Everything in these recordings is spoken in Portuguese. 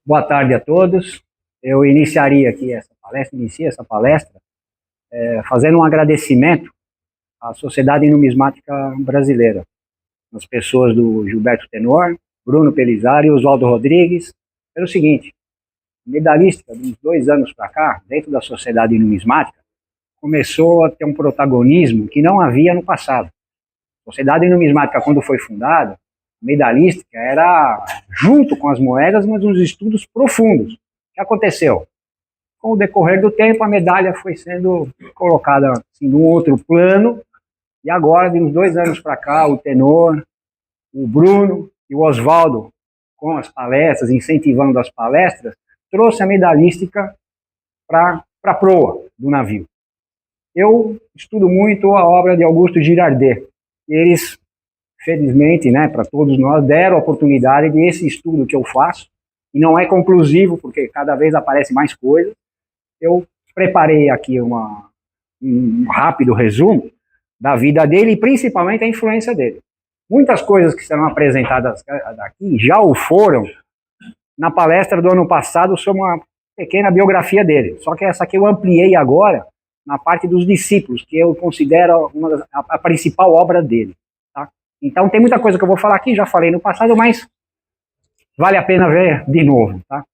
Boa tarde a todos. Eu inicio essa palestra fazendo um agradecimento à Sociedade Numismática Brasileira, as pessoas do Gilberto Tenor, Bruno Pelizari e Oswaldo Rodrigues, pelo seguinte: a medalística, de uns 2 anos para cá, dentro da Sociedade Numismática, começou a ter um protagonismo que não havia no passado. A Sociedade Numismática, quando foi fundada, a medalística era, junto com as moedas, mas uns estudos profundos. O que aconteceu? Com o decorrer do tempo, a medalha foi sendo colocada assim, num outro plano, e agora, de uns 2 anos para cá, o Tenor, o Bruno e o Oswaldo, com as palestras, incentivando as palestras, trouxe a medalística para a proa do navio. Eu estudo muito a obra de Augusto Girardet. Eles, felizmente, para todos nós, deram a oportunidade desse estudo que eu faço, e não é conclusivo, porque cada vez aparece mais coisas. Eu preparei aqui um rápido resumo da vida dele e principalmente a influência dele. Muitas coisas que serão apresentadas aqui já o foram na palestra do ano passado sobre uma pequena biografia dele. Só que essa aqui eu ampliei agora na parte dos discípulos, que eu considero a principal obra dele. Tá? Então tem muita coisa que eu vou falar aqui, já falei no passado, mas vale a pena ver de novo. Tá?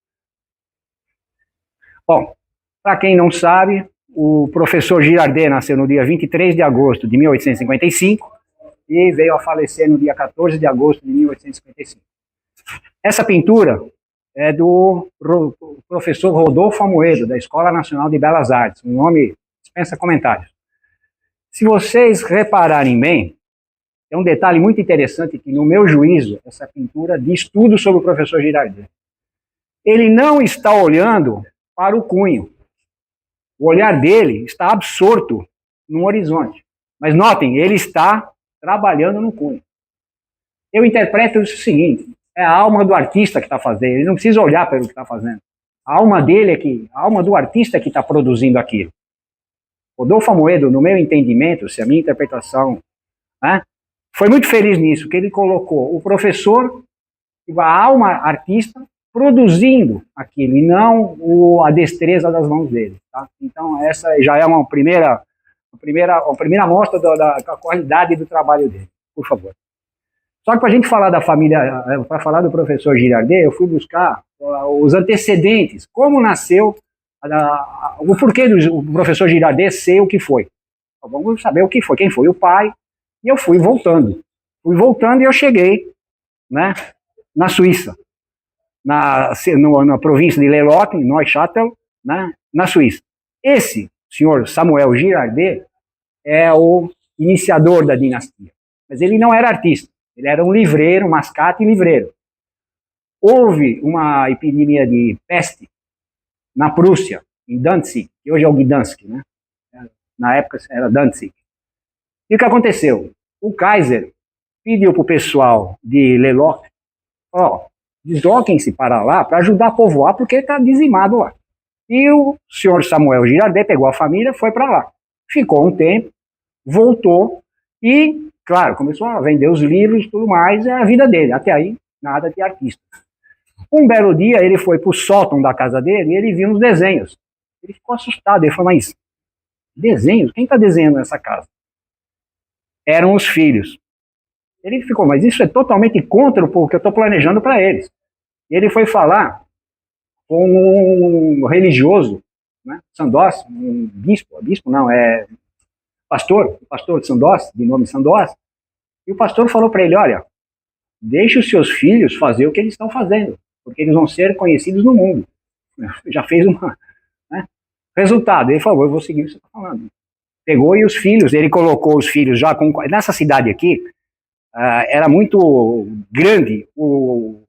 Bom, para quem não sabe, o professor Girardet nasceu no dia 23 de agosto de 1855 e veio a falecer no dia 14 de agosto de 1855. Essa pintura é do professor Rodolfo Amoedo, da Escola Nacional de Belas Artes, um nome dispensa comentários. Se vocês repararem bem, tem um detalhe muito interessante que, no meu juízo, essa pintura diz tudo sobre o professor Girardet. Ele não está olhando para o cunho. O olhar dele está absorto no horizonte. Mas notem, ele está trabalhando no cunho. Eu interpreto isso o seguinte: é a alma do artista que está fazendo, ele não precisa olhar para o que está fazendo. A alma dele a alma do artista que está produzindo aquilo. Rodolfo Amoedo, no meu entendimento, se a minha interpretação, foi muito feliz nisso, que ele colocou o professor, a alma artista, produzindo aquilo, e não a destreza das mãos dele. Tá? Então, essa já é uma primeira amostra da qualidade do trabalho dele, por favor. Só que para a gente falar da família, para falar do professor Girardet, eu fui buscar os antecedentes, como nasceu, o porquê do professor Girardet ser o que foi. Então, vamos saber o que foi, quem foi o pai, e eu fui voltando e eu cheguei na Suíça, na província de Leloc, em Neuchâtel, na Suíça. Esse senhor Samuel Girardet é o iniciador da dinastia, mas ele não era artista, ele era um livreiro, mascate e livreiro. Houve uma epidemia de peste na Prússia, em Danzig, que hoje é o Gdansk, na época era Danzig. E o que aconteceu? O Kaiser pediu para o pessoal de Leloc, desloquem-se para lá para ajudar a povoar, porque está dizimado lá. E o senhor Samuel Girardet pegou a família, foi para lá. Ficou um tempo, voltou e, claro, começou a vender os livros e tudo mais, é a vida dele. Até aí, nada de artista. Um belo dia, ele foi para o sótão da casa dele e ele viu uns desenhos. Ele ficou assustado, ele falou: mas desenhos? Quem está desenhando essa casa? Eram os filhos. Ele ficou: mas isso é totalmente contra o que eu estou planejando para eles. E ele foi falar com um religioso, Sandós, um bispo não, o pastor de Sandós, de nome Sandós, e o pastor falou para ele: olha, deixe os seus filhos fazer o que eles estão fazendo, porque eles vão ser conhecidos no mundo. Já fez resultado. Ele falou: eu vou seguir o que você está falando. Pegou e os filhos, ele colocou os filhos já com... Nessa cidade aqui, era muito grande o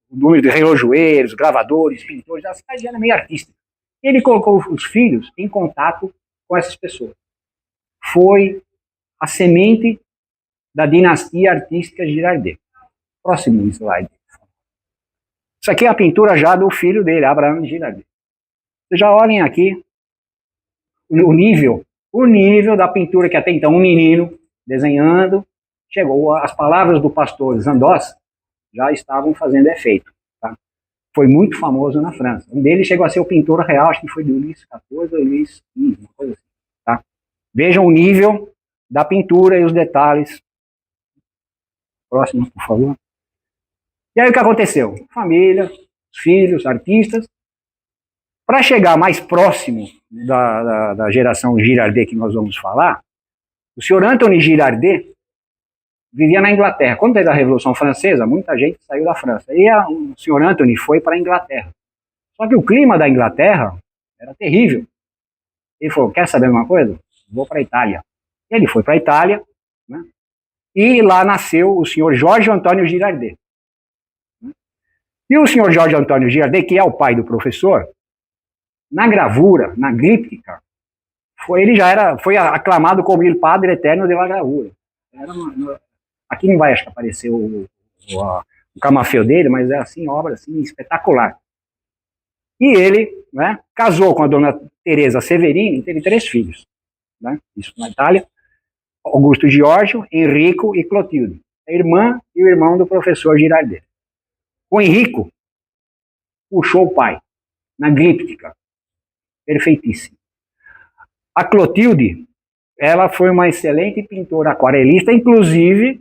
número de relojoeiros, gravadores, pintores, a cidade era meio artística. Ele colocou os filhos em contato com essas pessoas. Foi a semente da dinastia artística Girardet. Próximo slide. Isso aqui é a pintura já do filho dele, Abraham Girardet. Vocês já olhem aqui o nível da pintura, que até então um menino desenhando, chegou, as palavras do pastor Sandós já estavam fazendo efeito. Tá? foi muito famoso na França. Um deles chegou a ser o pintor real, acho que foi do Luís XIV ou Luís XV, uma coisa assim. Tá? Vejam o nível da pintura e os detalhes. Próximo, por favor. E aí o que aconteceu? Família, filhos, artistas. Para chegar mais próximo da geração Girardet que nós vamos falar, o senhor Anthony Girardet vivia na Inglaterra. Quando teve a Revolução Francesa, muita gente saiu da França. E o senhor Anthony foi para a Inglaterra. Só que o clima da Inglaterra era terrível. Ele falou, quer saber uma coisa? Vou para a Itália. Ele foi para a Itália, né? E lá nasceu o senhor Jorge Antônio Girardet. E o senhor Jorge Antônio Girardet, que é o pai do professor, na gravura, na glíptica, ele já foi aclamado como o padre eterno de la gravura. Aqui não vai, acho que aparecer o camafeu dele, mas é assim, obra assim, espetacular. E ele, né, casou com a dona Teresa Severini e teve 3 filhos. Né, isso na Itália. Augusto Giorgio, Enrico e Clotilde. A irmã e o irmão do professor Girardet. O Enrico puxou o pai na glíptica. Perfeitíssimo. A Clotilde, ela foi uma excelente pintora aquarelista, inclusive,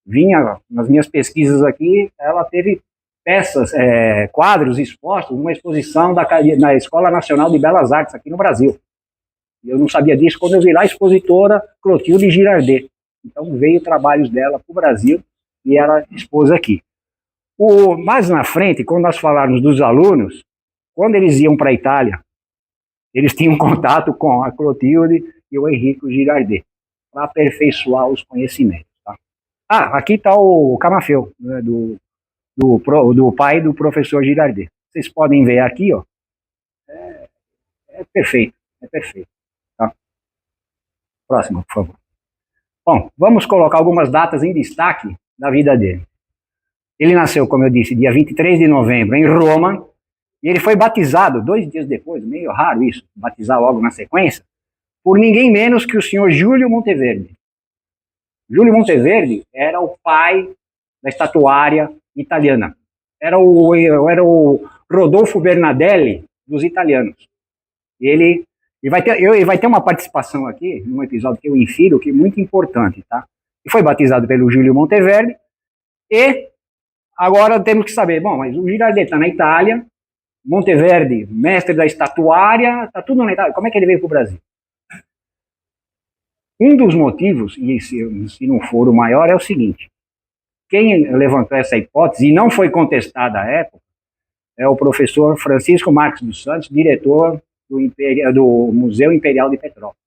vinha nas minhas pesquisas aqui, ela teve peças, quadros expostos numa exposição na Escola Nacional de Belas Artes aqui no Brasil. Eu não sabia disso quando eu vi lá a expositora Clotilde Girardet. Então veio trabalhos dela para o Brasil e ela expôs aqui. Mais na frente, quando nós falarmos dos alunos, quando eles iam para a Itália, eles tinham contato com a Clotilde e o Enrico Girardet, para aperfeiçoar os conhecimentos. Tá? Aqui está o camafeu, né, do pai do professor Girardet. Vocês podem ver aqui, ó, é perfeito, é perfeito. Tá? Próximo, por favor. Bom, vamos colocar algumas datas em destaque da vida dele. Ele nasceu, como eu disse, dia 23 de novembro, em Roma, e ele foi batizado 2 dias depois, meio raro isso, batizar logo na sequência, por ninguém menos que o senhor Júlio Monteverde. Júlio Monteverde era o pai da estatuária italiana. Era o Rodolfo Bernadelli dos italianos. Ele vai ter uma participação aqui, num episódio que eu infiro, que é muito importante, tá? E foi batizado pelo Júlio Monteverde, e agora temos que saber, bom, mas o Girardet está na Itália, Monteverde, mestre da estatuária, está tudo na Itália, como é que ele veio para o Brasil? Um dos motivos, e se não for o maior, é o seguinte, quem levantou essa hipótese, e não foi contestada à época, é o professor Francisco Marques dos Santos, diretor do Museu Imperial de Petrópolis.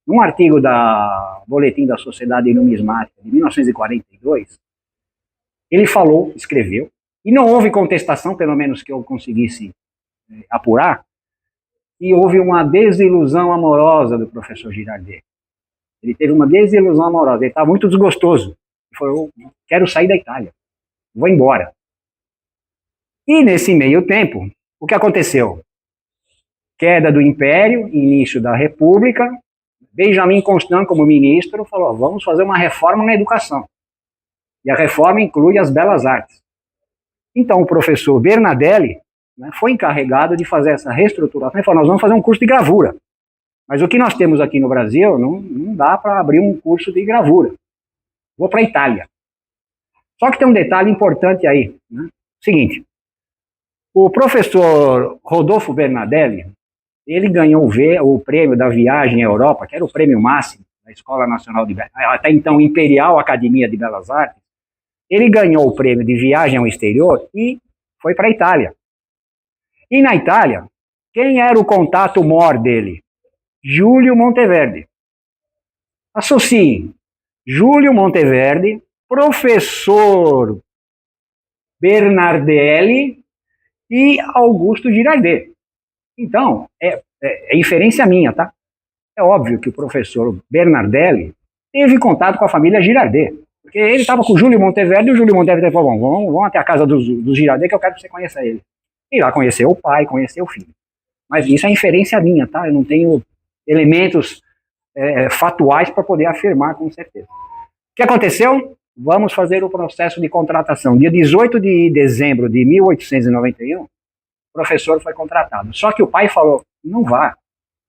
Num artigo da Boletim da Sociedade Numismática de 1942, ele escreveu, e não houve contestação, pelo menos que eu conseguisse apurar, e houve uma desilusão amorosa do professor Girardet. Ele teve uma desilusão amorosa, ele estava muito desgostoso. Ele falou, eu quero sair da Itália, vou embora. E nesse meio tempo, o que aconteceu? Queda do Império, início da República, Benjamin Constant, como ministro, falou, vamos fazer uma reforma na educação. E a reforma inclui as belas artes. Então o professor Bernadelli, né, foi encarregado de fazer essa reestruturação e falou, nós vamos fazer um curso de gravura. Mas o que nós temos aqui no Brasil, não dá para abrir um curso de gravura. Vou para a Itália. Só que tem um detalhe importante aí. Né? Seguinte, o professor Rodolfo Bernadelli, ele ganhou o prêmio da viagem à Europa, que era o prêmio máximo da Escola Nacional de Belas Artes, até então Imperial Academia de Belas Artes. Ele ganhou o prêmio de viagem ao exterior e foi para a Itália. E na Itália, quem era o contato mor dele? Júlio Monteverde. Associem Júlio Monteverde, professor Bernardelli e Augusto Girardet. Então, é inferência minha, tá? É óbvio que o professor Bernardelli teve contato com a família Girardet, porque ele estava com o Júlio Monteverde e o Júlio Monteverde falou, bom, vamos até a casa dos Girardet que eu quero que você conheça ele. E lá conheceu o pai, conheceu o filho. Mas isso é inferência minha, tá? Eu não tenho elementos fatuais para poder afirmar com certeza. O que aconteceu? vamos fazer o processo de contratação. Dia 18 de dezembro de 1891, o professor foi contratado. Só que o pai falou, não vá,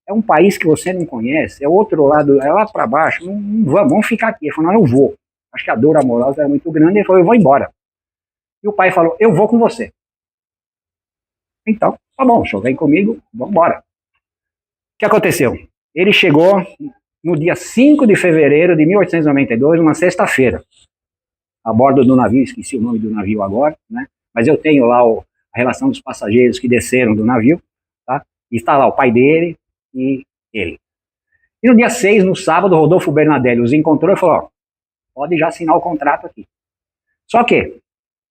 é um país que você não conhece, é outro lado, é lá para baixo, não vamos ficar aqui. Ele falou, não, eu vou. Acho que a dor amorosa era muito grande, ele falou, eu vou embora. E o pai falou, eu vou com você. Então, tá bom, o senhor vem comigo, vamos embora. O que aconteceu? Ele chegou no dia 5 de fevereiro de 1892, uma sexta-feira, a bordo do navio, esqueci o nome do navio agora, né? Mas eu tenho lá a relação dos passageiros que desceram do navio, tá? E está lá o pai dele e ele. E no dia 6, no sábado, Rodolfo Bernadelli os encontrou e falou, ó, pode já assinar o contrato aqui. Só que,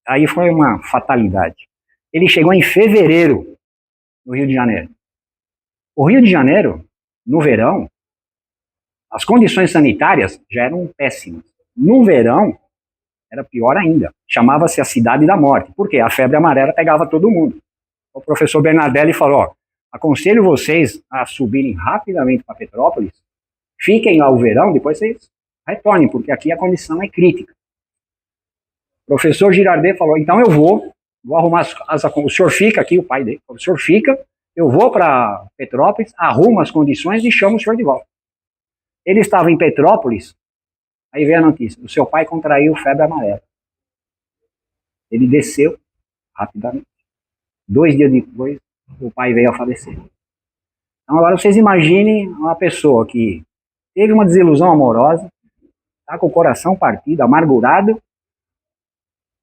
aí foi uma fatalidade. Ele chegou em fevereiro, no Rio de Janeiro. O Rio de Janeiro, no verão, as condições sanitárias já eram péssimas. No verão, era pior ainda. Chamava-se a Cidade da Morte. Por quê? A febre amarela pegava todo mundo. O professor Bernadelli falou, ó, aconselho vocês a subirem rapidamente para Petrópolis, fiquem lá o verão, depois vocês retornem, porque aqui a condição é crítica. O professor Girardet falou, então eu vou arrumar o senhor fica aqui, o pai dele, o senhor fica, eu vou para Petrópolis, arrumo as condições e chamo o senhor de volta. Ele estava em Petrópolis, aí veio a notícia, o seu pai contraiu febre amarela. Ele desceu rapidamente. 2 dias depois, o pai veio a falecer. Então agora vocês imaginem uma pessoa que teve uma desilusão amorosa, está com o coração partido, amargurado,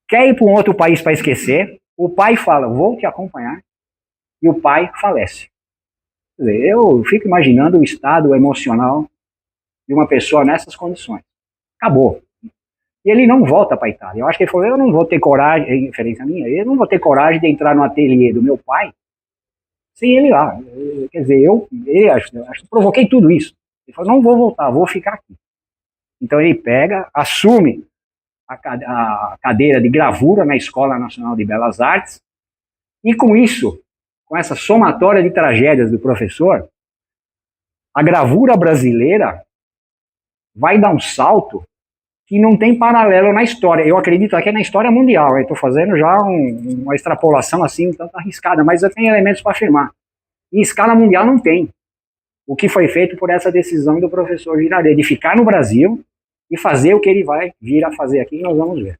quer ir para um outro país para esquecer, o pai fala, vou te acompanhar, e o pai falece. Quer dizer, eu fico imaginando o estado emocional de uma pessoa nessas condições. Acabou. E ele não volta para a Itália. Eu acho que ele falou, eu não vou ter coragem, em referência a minha, eu não vou ter coragem de entrar no ateliê do meu pai sem ele lá. Quer dizer, eu acho que provoquei tudo isso. Ele falou, não vou voltar, vou ficar aqui. Então ele pega, assume a cadeira de gravura na Escola Nacional de Belas Artes, e com isso, com essa somatória de tragédias do professor, a gravura brasileira vai dar um salto que não tem paralelo na história. Eu acredito aqui na história mundial. Estou fazendo já uma extrapolação assim, um tanto arriscada, mas eu tenho elementos para afirmar. Em escala mundial não tem o que foi feito por essa decisão do professor Girardet, de ficar no Brasil e fazer o que ele vai vir a fazer aqui, nós vamos ver.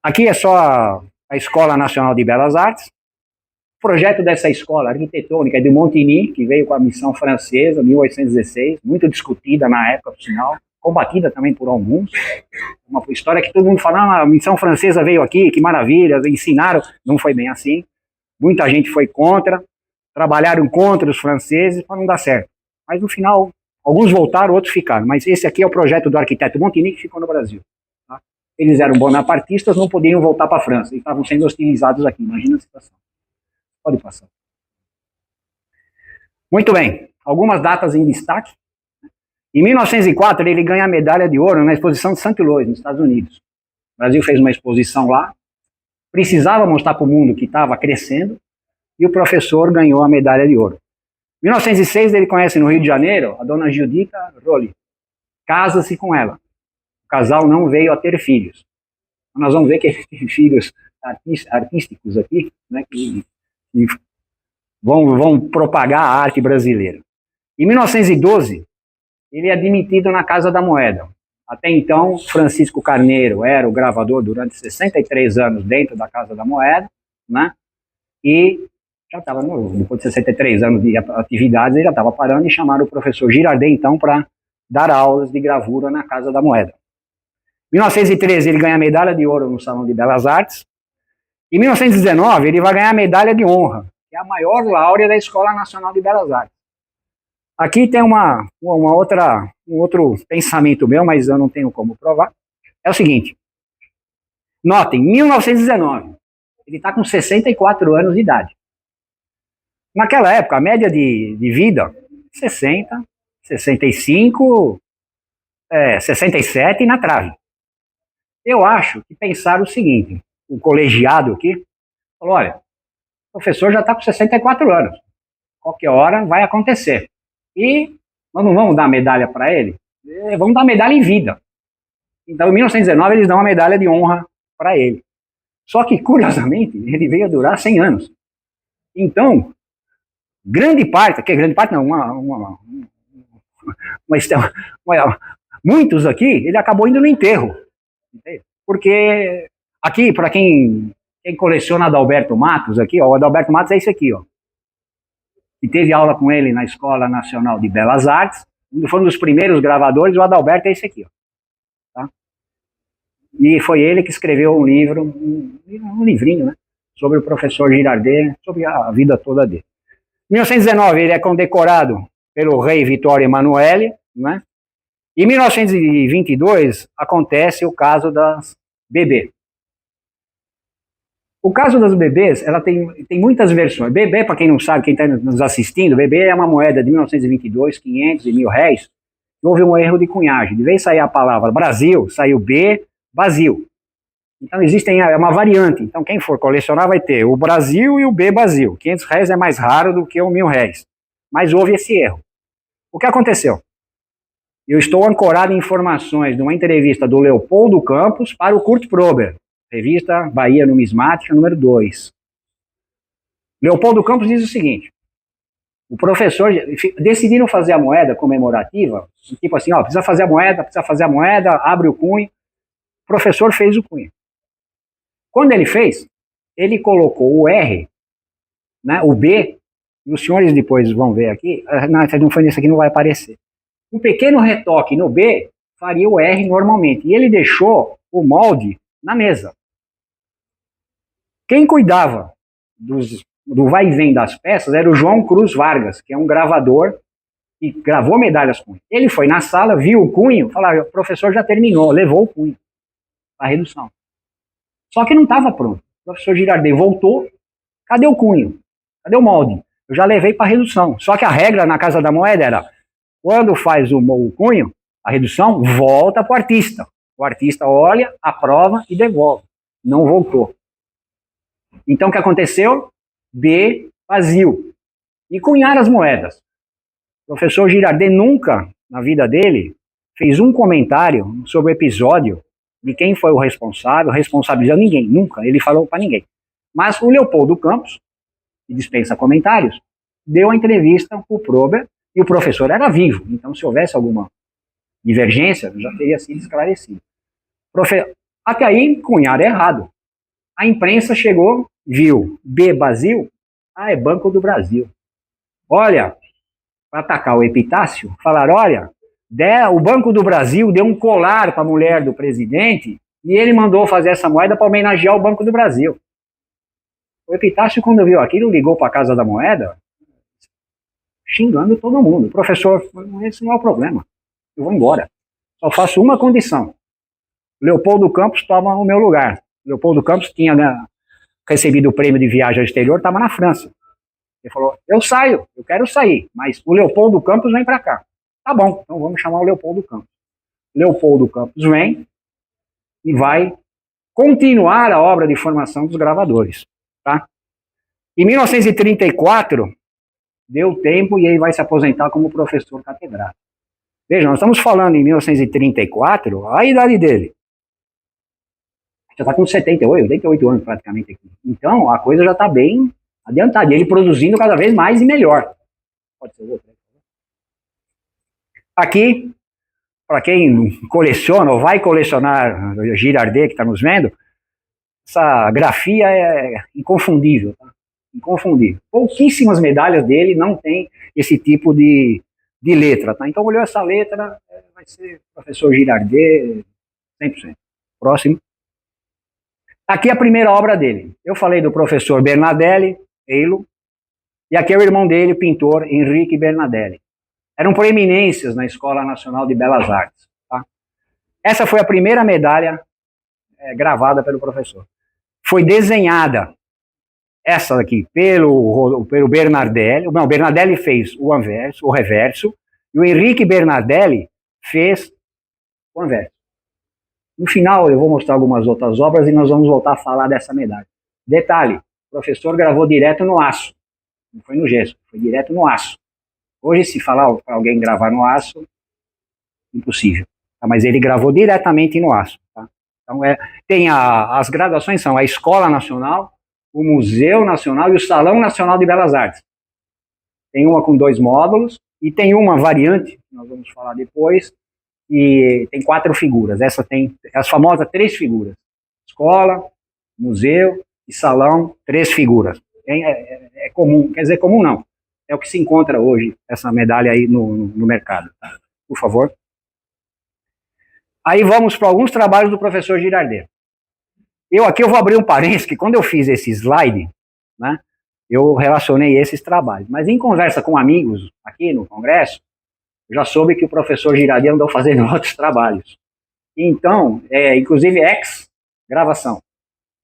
Aqui é só a Escola Nacional de Belas Artes. O projeto dessa escola arquitetônica é de Montigny, que veio com a missão francesa, 1816, muito discutida na época, por sinal, combatida também por alguns. Uma história que todo mundo fala, a missão francesa veio aqui, que maravilha, ensinaram. Não foi bem assim. Muita gente foi contra, trabalharam contra os franceses para não dar certo. Mas no final, alguns voltaram, outros ficaram. Mas esse aqui é o projeto do arquiteto Montigny, que ficou no Brasil. Tá? Eles eram bonapartistas, não podiam voltar para a França, e estavam sendo hostilizados aqui. Imagina a situação. Pode passar. Muito bem. Algumas datas em destaque. Em 1904, ele ganha a medalha de ouro na exposição de St. Louis, nos Estados Unidos. O Brasil fez uma exposição lá. Precisava mostrar para o mundo que estava crescendo. E o professor ganhou a medalha de ouro. Em 1906, ele conhece no Rio de Janeiro a dona Giudita Rolli. Casa-se com ela. O casal não veio a ter filhos. Nós vamos ver que ele tem filhos artísticos aqui, né, que vão propagar a arte brasileira. Em 1912, ele é admitido na Casa da Moeda. Até então, Francisco Carneiro era o gravador durante 63 anos dentro da Casa da Moeda, né? E já estava, depois de 63 anos de atividades, ele já estava parando e chamaram o professor Girardet, então, para dar aulas de gravura na Casa da Moeda. Em 1913, ele ganha a medalha de ouro no Salão de Belas Artes. Em 1919, ele vai ganhar a medalha de honra, que é a maior laurea da Escola Nacional de Belas Artes. Aqui tem um outro pensamento meu, mas eu não tenho como provar. É o seguinte, notem, 1919, ele está com 64 anos de idade. Naquela época, a média de vida, 60, 65, 67 e na trave. Eu acho que pensaram o seguinte, o colegiado aqui, falou, olha, o professor já está com 64 anos, qualquer hora vai acontecer. E nós não vamos dar medalha para ele, vamos dar medalha em vida. Então, em 1919, eles dão uma medalha de honra para ele. Só que, curiosamente, ele veio a durar 100 anos. Então, grande parte não, muitos aqui, ele acabou indo no enterro. Porque aqui, para quem coleciona Adalberto Matos, aqui, ó, o Adalberto Matos é esse aqui, ó. E teve aula com ele na Escola Nacional de Belas Artes. Foi um dos primeiros gravadores, o Adalberto é esse aqui, ó. Tá? E foi ele que escreveu um livro, um livrinho, né? Sobre o professor Girardet, sobre a vida toda dele. Em 1919, ele é condecorado pelo rei Vittorio Emanuele, né? Em 1922, acontece o caso das bebês. O caso das bebês, ela tem muitas versões. Bebê, para quem não sabe, quem está nos assistindo, bebê é uma moeda de 1922, 500 e R$1.000. Houve um erro de cunhagem. De vez sair a palavra Brasil, saiu B, Basil. Então é uma variante. Então quem for colecionar vai ter o Brasil e o B Basil. R$500 é mais raro do que o R$1.000. Mas houve esse erro. O que aconteceu? Eu estou ancorado em informações de uma entrevista do Leopoldo Campos para o Kurt Prober, revista Bahia Numismática, número 2. Leopoldo Campos diz o seguinte: o professor decidiram fazer a moeda comemorativa, tipo assim, ó, precisa fazer a moeda, abre o cunho. O professor fez o cunho. Quando ele fez, ele colocou o R, né, o B, e os senhores depois vão ver aqui, não foi nesse aqui, não vai aparecer. Um pequeno retoque no B faria o R normalmente, e ele deixou o molde na mesa. Quem cuidava do vai e vem das peças era o João Cruz Vargas, que é um gravador e gravou medalhas com ele. Ele foi na sala, viu o cunho, falou: o professor já terminou, levou o cunho, a redução. Só que não estava pronto. O professor Girardet voltou, cadê o cunho? Cadê o molde? Eu já levei para redução. Só que a regra na Casa da Moeda era, quando faz o cunho, a redução, volta para o artista. O artista olha, aprova e devolve. Não voltou. Então o que aconteceu? B, vazio. E cunhar as moedas. O professor Girardet nunca, na vida dele, fez um comentário sobre o episódio de quem foi o responsável, responsabilizando ninguém, nunca, ele falou para ninguém. Mas o Leopoldo Campos, que dispensa comentários, deu a entrevista para o Prober, e o professor era vivo, então se houvesse alguma divergência, já teria sido esclarecido. Até aí, cunhar é errado. A imprensa chegou, viu B Basil, é Banco do Brasil. Olha, para atacar o epitácio, falaram, olha, o Banco do Brasil deu um colar para a mulher do presidente e ele mandou fazer essa moeda para homenagear o Banco do Brasil. O epitácio, quando viu aquilo, ligou para a Casa da Moeda, xingando todo mundo. Professor, esse não é o problema, eu vou embora. Só faço uma condição. Leopoldo Campos toma o meu lugar. Leopoldo Campos tinha recebido o prêmio de viagem ao exterior, estava na França. Ele falou, eu saio, eu quero sair, mas o Leopoldo Campos vem para cá. Tá bom, então vamos chamar o Leopoldo Campos. Leopoldo Campos vem e vai continuar a obra de formação dos gravadores. Tá? Em 1934, deu tempo e ele vai se aposentar como professor catedrático. Veja, nós estamos falando em 1934, a idade dele. Já está com 78 anos praticamente aqui. Então, a coisa já está bem adiantada. Ele produzindo cada vez mais e melhor. Pode ser outro. Aqui, para quem coleciona ou vai colecionar Girardet, que está nos vendo, essa grafia é inconfundível. Tá? Inconfundível. Pouquíssimas medalhas dele não tem esse tipo de letra. Tá? Então, olhou essa letra, vai ser professor Girardet, 100%. Próximo. Aqui é a primeira obra dele. Eu falei do professor Bernardelli, Eilo, e aqui é o irmão dele, o pintor Henrique Bernardelli. Eram proeminências na Escola Nacional de Belas Artes. Tá? Essa foi a primeira medalha gravada pelo professor. Foi desenhada, essa daqui, pelo Bernardelli. Não, o Bernardelli fez o reverso, e o Henrique Bernardelli fez o anverso. No final, eu vou mostrar algumas outras obras e nós vamos voltar a falar dessa medalha. Detalhe, o professor gravou direto no aço. Não foi no gesso, foi direto no aço. Hoje, se falar para alguém gravar no aço, impossível. tá? Mas ele gravou diretamente no aço. Tá? Então, as graduações são a Escola Nacional, o Museu Nacional e o Salão Nacional de Belas Artes. Tem uma com 2 módulos e tem uma variante, que nós vamos falar depois, e tem 4 figuras. Essa tem as famosas 3 figuras. Escola, museu e salão, 3 figuras. É comum, quer dizer, comum não. É o que se encontra hoje, essa medalha aí no mercado. Tá? Por favor. Aí vamos para alguns trabalhos do professor Girardet. Aqui eu vou abrir um parênteses, que quando eu fiz esse slide, né, eu relacionei esses trabalhos. Mas em conversa com amigos aqui no congresso, eu já soube que o professor Girardet andou fazendo outros trabalhos. Então, inclusive gravação.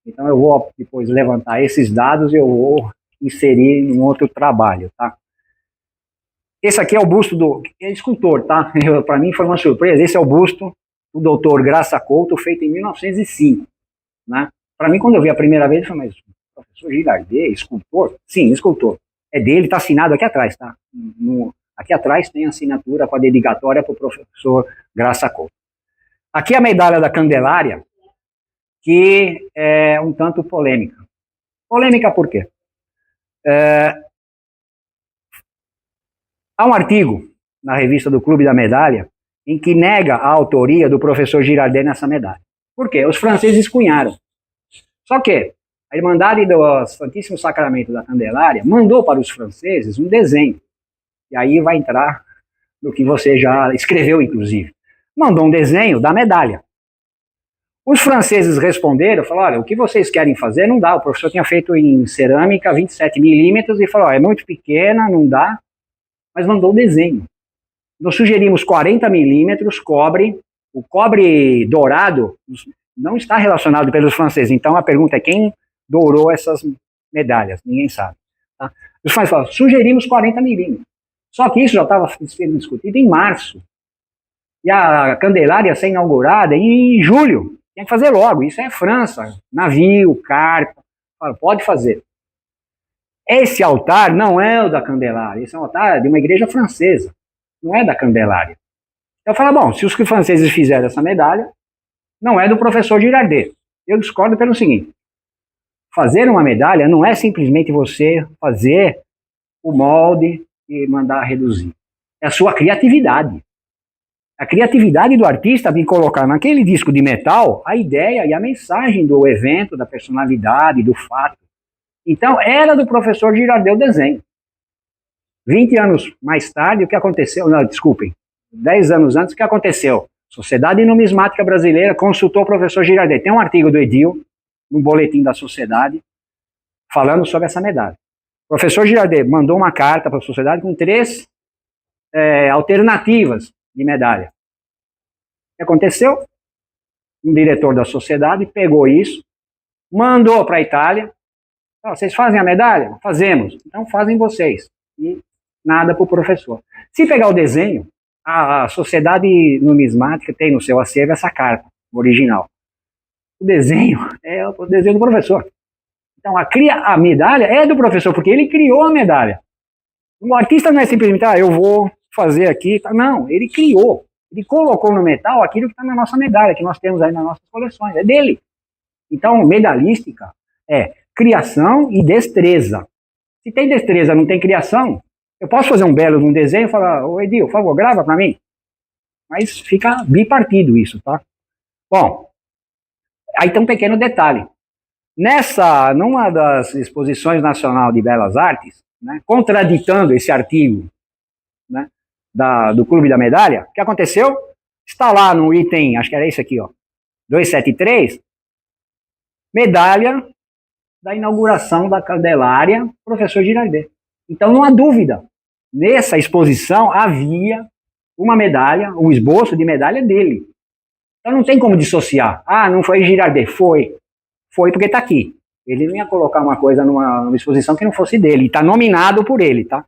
Então eu vou depois levantar esses dados e eu vou inserir em um outro trabalho, tá? Esse aqui é o busto do escultor, tá? Para mim foi uma surpresa. Esse é o busto do doutor Graça Couto, feito em 1905, né? Para mim, quando eu vi a primeira vez, eu falei, mas o professor Girardet, escultor? Sim, escultor. É dele, está assinado aqui atrás, tá? Aqui atrás tem a assinatura com a dedicatória para o professor Graça Couto. Aqui a medalha da Candelária, que é um tanto polêmica. Polêmica por quê? Há um artigo na revista do Clube da Medalha em que nega a autoria do professor Girardet nessa medalha. Por quê? Os franceses cunharam. Só que a Irmandade do Santíssimo Sacramento da Candelária mandou para os franceses um desenho. E aí vai entrar no que você já escreveu, inclusive. Mandou um desenho da medalha. Os franceses responderam, falaram, olha, o que vocês querem fazer não dá. O professor tinha feito em cerâmica 27 milímetros e falou, é muito pequena, não dá, mas mandou o desenho. Nós sugerimos 40 milímetros, cobre. O cobre dourado não está relacionado pelos franceses. Então a pergunta é quem dourou essas medalhas? Ninguém sabe. Tá? Os franceses falaram, sugerimos 40 milímetros. Só que isso já estava sendo discutido em março. E a Candelária ia ser inaugurada em julho. Tem que fazer logo. Isso é França. Navio, carta. Pode fazer. Esse altar não é o da Candelária. Esse é um altar de uma igreja francesa. Não é da Candelária. Eu falo, bom, se os franceses fizeram essa medalha, não é do professor Girardet. Eu discordo pelo seguinte. Fazer uma medalha não é simplesmente você fazer o molde e mandar reduzir. É a sua criatividade. A criatividade do artista de colocar naquele disco de metal a ideia e a mensagem do evento, da personalidade, do fato. Então, era do professor Girardet o desenho. 20 anos mais tarde, o que aconteceu? Não, desculpem. 10 anos antes, o que aconteceu? Sociedade Numismática Brasileira consultou o professor Girardet. Tem um artigo do Edil, no boletim da sociedade, falando sobre essa medalha. O professor Girardet mandou uma carta para a sociedade com 3 alternativas de medalha. O que aconteceu? Um diretor da sociedade pegou isso, mandou para a Itália. Vocês fazem a medalha? Fazemos. Então fazem vocês. E nada para o professor. Se pegar o desenho, a Sociedade Numismática tem no seu acervo essa carta original. O desenho é o desenho do professor. Então a medalha é do professor, porque ele criou a medalha. O artista não é simplesmente, eu vou fazer aqui. Não, ele criou. Ele colocou no metal aquilo que está na nossa medalha, que nós temos aí nas nossas coleções. É dele. Então, medalística é criação e destreza. Se tem destreza, não tem criação, eu posso fazer um belo de um desenho e falar, ô Edil, por favor, grava para mim. Mas fica bipartido isso, tá? Bom, aí tem um pequeno detalhe. Numa das exposições nacional de Belas Artes, né, contraditando esse artigo, né, do Clube da Medalha, o que aconteceu? Está lá no item, acho que era esse aqui, ó, 273, medalha da inauguração da Candelária, professor Girardet. Então não há dúvida, nessa exposição havia uma medalha, um esboço de medalha dele. Então não tem como dissociar. Não foi Girardet, foi porque está aqui. Ele não ia colocar uma coisa numa exposição que não fosse dele, está nominado por ele, tá?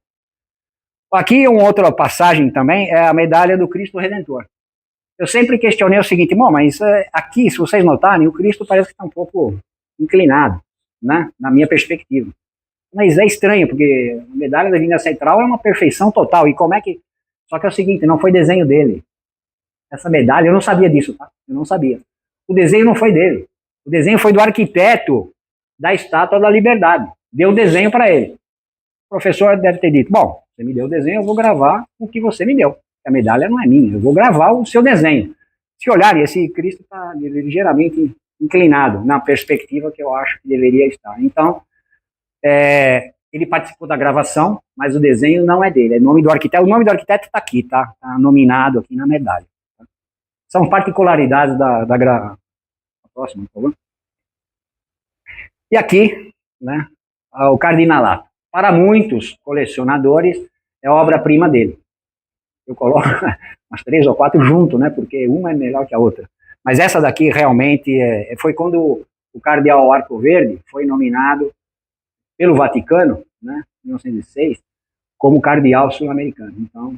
Aqui uma outra passagem também é a medalha do Cristo Redentor. Eu sempre questionei o seguinte, mas aqui, se vocês notarem, o Cristo parece que está um pouco inclinado, né, na minha perspectiva. Mas é estranho, porque a medalha da Avenida Central é uma perfeição total. E como é que... Só que é o seguinte, não foi desenho dele. Essa medalha, eu não sabia disso, tá? Eu não sabia. O desenho não foi dele. O desenho foi do arquiteto da Estátua da Liberdade. Deu o desenho para ele. O professor deve ter dito, bom, você me deu o desenho, eu vou gravar o que você me deu. A medalha não é minha, eu vou gravar o seu desenho. Se olharem, esse Cristo está ligeiramente inclinado na perspectiva que eu acho que deveria estar. Então, ele participou da gravação, mas o desenho não é dele, é nome do arquiteto. O nome do arquiteto está aqui, tá? Está nominado aqui na medalha. Tá? São particularidades da gravação. Próximo, por favor. E aqui, né, o Cardinalato. Para muitos colecionadores, é obra-prima dele. Eu coloco umas 3 ou 4 junto, né, porque uma é melhor que a outra. Mas essa daqui realmente foi quando o cardeal Arcoverde foi nominado pelo Vaticano, né, em 1906, como cardeal sul-americano. Então,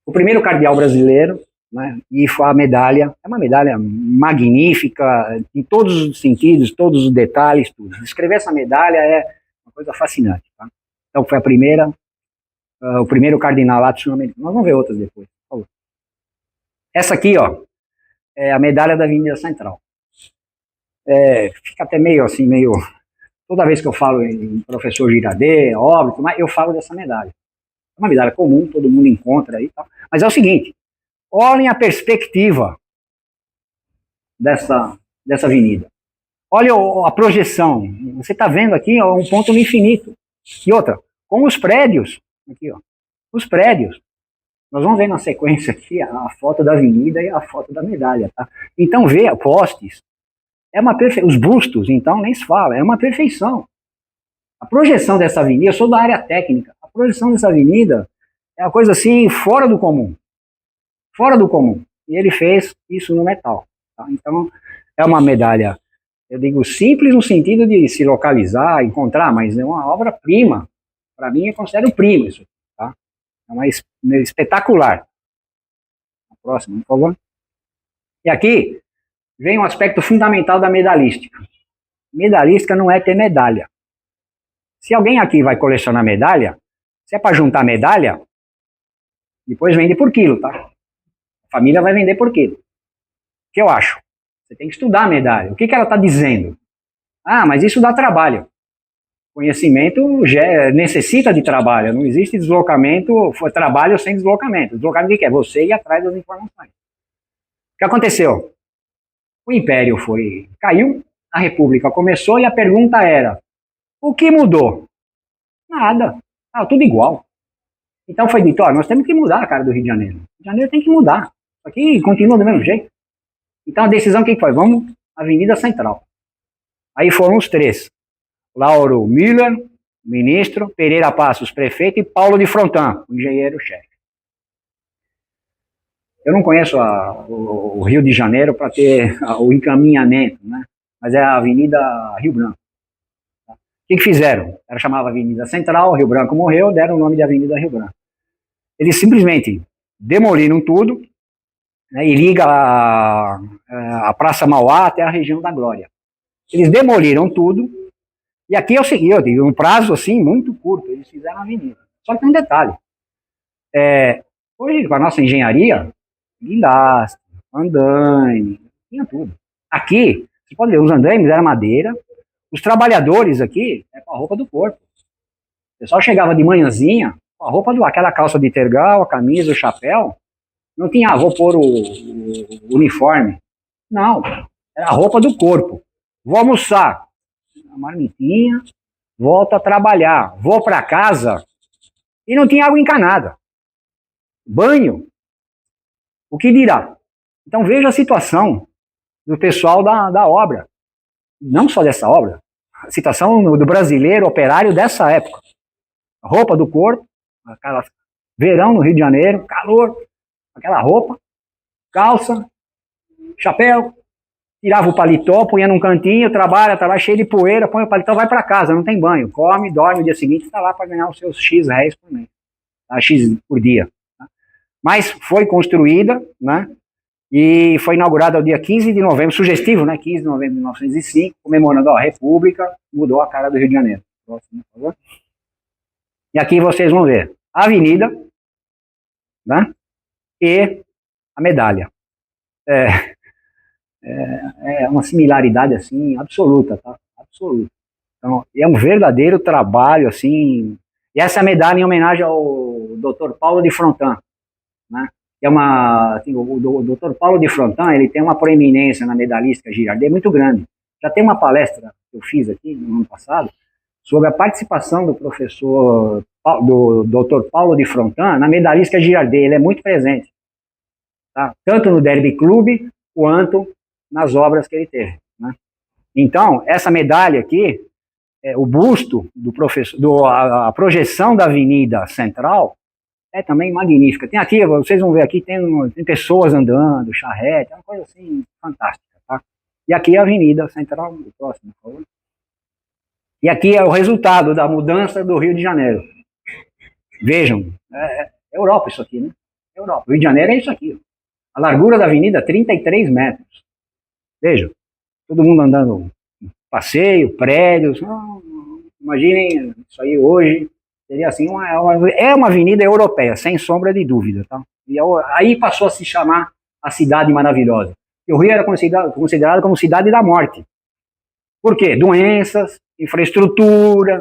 o primeiro cardeal brasileiro, né, e foi a medalha, é uma medalha magnífica, em todos os sentidos, todos os detalhes, tudo. Escrever essa medalha é uma coisa fascinante. Tá? Então, foi a primeira, o primeiro cardinalato sul-americano. Nós vamos ver outras depois, por favor. Essa aqui, ó, é a medalha da Avenida Central. Fica até meio assim, meio... Toda vez que eu falo em professor Girardet, óbvio, mas eu falo dessa medalha. É uma medalha comum, todo mundo encontra aí. Tá? Mas é o seguinte, olhem a perspectiva dessa avenida. Olha a projeção. Você está vendo aqui ó, um ponto no infinito. E outra, com os prédios. Aqui, ó, os prédios. Nós vamos ver na sequência aqui a foto da avenida e a foto da medalha. Tá? Então, vê postes. É uma os bustos, então, nem se fala. É uma perfeição. A projeção dessa avenida, eu sou da área técnica, a projeção dessa avenida é uma coisa assim, fora do comum. Fora do comum. E ele fez isso no metal. Tá? Então, é uma medalha, eu digo simples no sentido de se localizar, encontrar, mas é uma obra-prima. Para mim, eu considero prima isso. Tá? É uma espetacular. A próxima, por favor. E aqui vem um aspecto fundamental da medalística. Medalística não é ter medalha. Se alguém aqui vai colecionar medalha, se é para juntar medalha, depois vende por quilo, tá? A família vai vender por quilo. O que eu acho? Você tem que estudar a medalha. O que ela está dizendo? Ah, mas isso dá trabalho. Conhecimento necessita de trabalho. Não existe deslocamento, trabalho sem deslocamento. Deslocamento o que é? Você ir atrás das informações. O que aconteceu? O Império caiu, a República começou e a pergunta era, o que mudou? Nada. Tudo igual. Então foi dito, nós temos que mudar a cara do Rio de Janeiro. O Rio de Janeiro tem que mudar. Isso aqui continua do mesmo jeito. Então a decisão quem foi? Vamos Avenida Central. Aí foram os 3. Lauro Miller, ministro, Pereira Passos, prefeito, e Paulo de Frontin, o engenheiro-chefe. Eu não conheço o Rio de Janeiro para ter o encaminhamento, né? Mas é a Avenida Rio Branco. O que fizeram? Ela chamava Avenida Central, Rio Branco morreu, deram o nome de Avenida Rio Branco. Eles simplesmente demoliram tudo, né, e liga a Praça Mauá até a região da Glória. Eles demoliram tudo, e aqui é o seguinte, eu digo, um prazo assim muito curto, eles fizeram a avenida. Só que tem um detalhe. Hoje, com a nossa engenharia, guindaste, andaime, tinha tudo. Aqui, você pode ver, os andaimes eram madeira, os trabalhadores aqui, com a roupa do corpo. O pessoal chegava de manhãzinha, com a roupa aquela calça de tergal, a camisa, o chapéu, não tinha, vou pôr o uniforme. Não, era a roupa do corpo. Vou almoçar, a marmitinha, volto a trabalhar, vou para casa e não tinha água encanada. Banho, o que dirá? Então veja a situação do pessoal da obra, não só dessa obra, a situação do brasileiro operário dessa época. A roupa do corpo, aquela verão no Rio de Janeiro, calor, aquela roupa, calça, chapéu, tirava o paletó, punha num cantinho, trabalha cheio de poeira, põe o paletó, vai para casa, não tem banho, come, dorme, no dia seguinte está lá para ganhar os seus X réis por mês, tá? X por dia. Tá? Mas foi construída, né? E foi inaugurada no dia 15 de novembro, sugestivo, né? 15 de novembro de 1905, comemorando a República, mudou a cara do Rio de Janeiro. Próximo, por favor. E aqui vocês vão ver a avenida, né? E a medalha. é uma similaridade, assim, absoluta, tá? Absoluta. Então, é um verdadeiro trabalho, assim, e essa medalha em homenagem ao Dr. Paulo de Frontin, né? É uma, assim, o Dr. Paulo de Frontin, ele tem uma proeminência na medalística Girardet muito grande. Já tem uma palestra que eu fiz aqui no ano passado sobre a participação do professor, do Dr. Paulo de Frontin na medalística Girardet. Ele é muito presente, tá? Tanto no Derby Club quanto nas obras que ele teve, né? Então, essa medalha aqui, o busto do professor, a projeção da Avenida Central é também magnífica. Tem aqui, vocês vão ver aqui, tem pessoas andando, charrete, é uma coisa assim fantástica, tá? E aqui é a Avenida Central, o próximo, por favor. E aqui é o resultado da mudança do Rio de Janeiro. Vejam, é Europa isso aqui, né? Europa. O Rio de Janeiro é isso aqui. A largura da avenida, 33 metros. Vejam, todo mundo andando passeio, prédios. Imaginem isso aí hoje. Seria assim, é uma avenida europeia, sem sombra de dúvida. Tá? E aí passou a se chamar a Cidade Maravilhosa. E o Rio era considerado como cidade da morte. Por quê? Doenças, infraestrutura.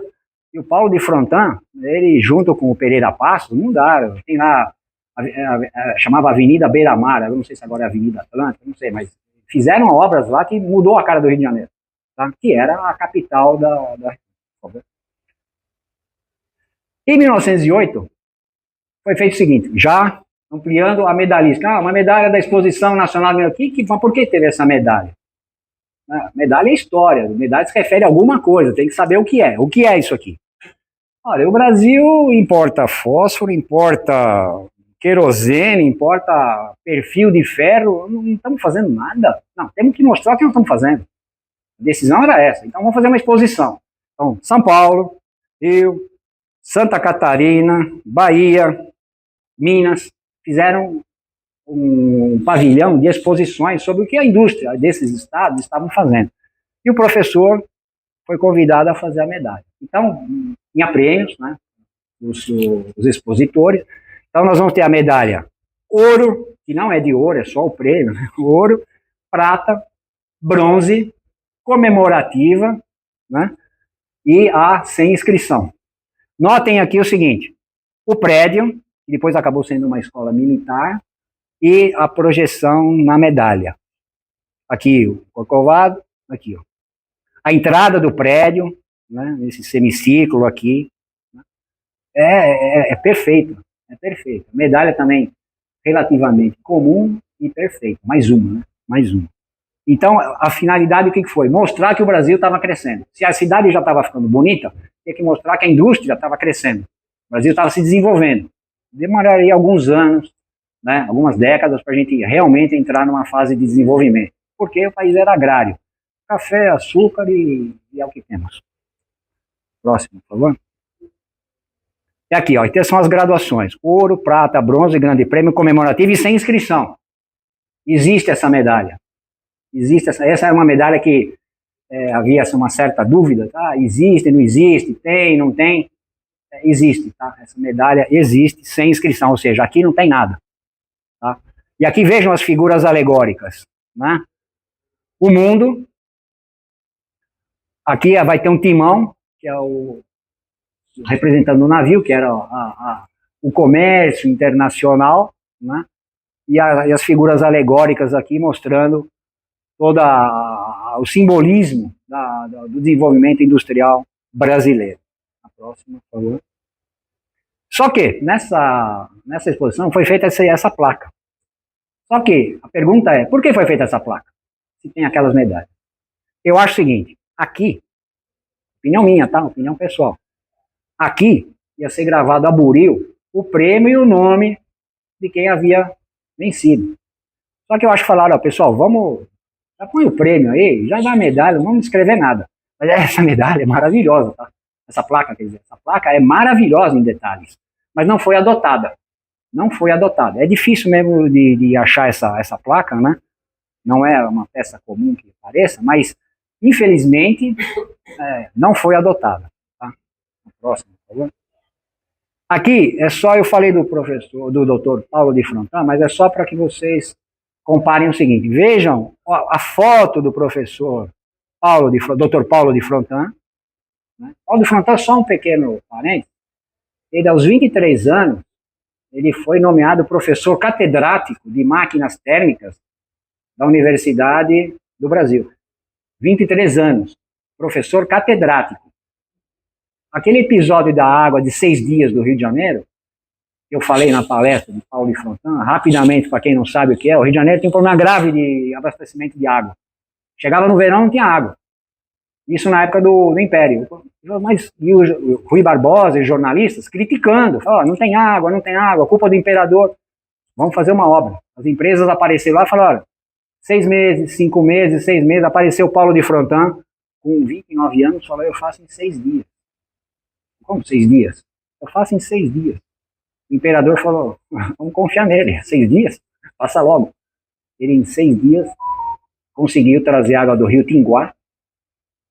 E o Paulo de Frontin, ele junto com o Pereira Passos, mudaram. Tem lá, chamava Avenida Beira-Mar, eu não sei se agora é Avenida Atlântica, não sei, mas fizeram obras lá que mudou a cara do Rio de Janeiro, tá? Que era a capital da Em 1908, foi feito o seguinte, já ampliando a medalhista. Uma medalha da Exposição Nacional. Por que teve essa medalha? Medalha é história, medalha se refere a alguma coisa, tem que saber o que é. O que é isso aqui? Olha, o Brasil importa fósforo, importa querosene, importa perfil de ferro, não estamos fazendo nada. Não, temos que mostrar o que nós estamos fazendo. A decisão era essa. Então vamos fazer uma exposição. Então, São Paulo, Rio, Santa Catarina, Bahia, Minas, fizeram um pavilhão de exposições sobre o que a indústria desses estados estavam fazendo. E o professor foi convidado a fazer a medalha. Então, tinha prêmios, né, os expositores. Então, nós vamos ter a medalha ouro, que não é de ouro, é só o prêmio, né? Ouro, prata, bronze, comemorativa, né, e a sem inscrição. Notem aqui o seguinte, o prédio, que depois acabou sendo uma escola militar, e a projeção na medalha. Aqui o Corcovado, aqui, ó. A entrada do prédio, né, nesse semicírculo aqui, né, é perfeito, é perfeito. A medalha também relativamente comum e perfeita, mais uma, né, mais uma. Então, a finalidade, o que foi? Mostrar que o Brasil estava crescendo. Se a cidade já estava ficando bonita, tinha que mostrar que a indústria estava crescendo. O Brasil estava se desenvolvendo. Demoraria alguns anos, né, algumas décadas, para a gente realmente entrar numa fase de desenvolvimento. Porque o país era agrário. Café, açúcar e é o que temos. Próximo, por favor. E aqui, ó, então são as graduações. Ouro, prata, bronze, grande prêmio comemorativo e sem inscrição. Existe essa medalha. Existe essa é uma medalha que havia uma certa dúvida, tá? Existe, não existe, tem, não tem. Existe, tá? Essa medalha existe sem inscrição, ou seja, aqui não tem nada. Tá? E aqui vejam as figuras alegóricas, né? O mundo, aqui vai ter um timão, que é o representando o navio, que era o comércio internacional, né? E as figuras alegóricas aqui mostrando todo o simbolismo do desenvolvimento industrial brasileiro. A próxima, por favor. Só que, nessa exposição, foi feita essa placa. Só que, a pergunta é, por que foi feita essa placa? Se tem aquelas medalhas. Eu acho o seguinte, aqui, opinião minha, tá? Opinião pessoal. Aqui, ia ser gravado a buril o prêmio e o nome de quem havia vencido. Só que eu acho que falaram, ó, pessoal, vamos... Já põe o prêmio aí, já dá a medalha, não vamos escrever nada. Mas essa medalha é maravilhosa, tá? Essa placa, quer dizer, essa placa é maravilhosa em detalhes, mas não foi adotada. Não foi adotada. É difícil mesmo de achar essa placa, né? Não é uma peça comum que pareça, mas, infelizmente, não foi adotada. Tá? Próximo, por favor. Aqui, eu falei do professor, do Dr. Paulo de Frontin, mas é só para que vocês comparem o seguinte, vejam a foto do professor Dr. Paulo de Frontin, né? Paulo de Frontin, só um pequeno parênteses, ele aos 23 anos, ele foi nomeado professor catedrático de máquinas térmicas da Universidade do Brasil. 23 anos, professor catedrático. Aquele episódio da água de 6 dias do Rio de Janeiro, que eu falei na palestra de Paulo de Frontin, rapidamente, para quem não sabe o que é, o Rio de Janeiro tem um problema grave de abastecimento de água. Chegava no verão, não tinha água. Isso na época do Império. Mas e o Rui Barbosa e os jornalistas criticando, falando, não tem água, culpa do imperador. Vamos fazer uma obra. As empresas apareceram lá e falaram, 6 meses, 5 meses, 6 meses, apareceu o Paulo de Frontin, com 29 anos, falou, eu faço em 6 dias. Como 6 dias? Eu faço em 6 dias. O imperador falou, vamos confiar nele, 6 dias? Passa logo. Ele em 6 dias conseguiu trazer água do rio Tinguá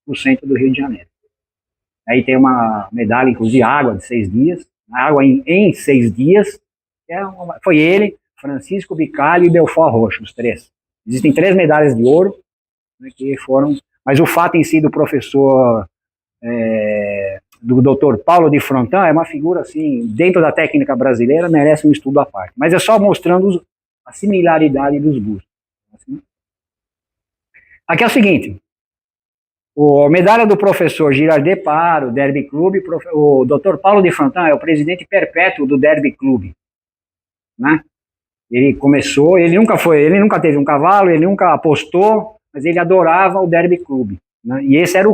para o centro do Rio de Janeiro. Aí tem uma medalha, inclusive, água de 6 dias, água em 6 dias, foi ele, Francisco Bicalho e Belfort Roxo, os 3. Existem 3 medalhas de ouro, né, que foram, mas o fato em si do professor, do Dr. Paulo de Frontin, é uma figura, assim, dentro da técnica brasileira, merece um estudo à parte. Mas é só mostrando a similaridade dos bustos. Assim. Aqui é o seguinte, a medalha do professor Girard Depar, o Derby Club, o Dr. Paulo de Frontin é o presidente perpétuo do Derby Club, né? Ele começou, ele nunca teve um cavalo, ele nunca apostou, mas ele adorava o Derby Club, né? E esse era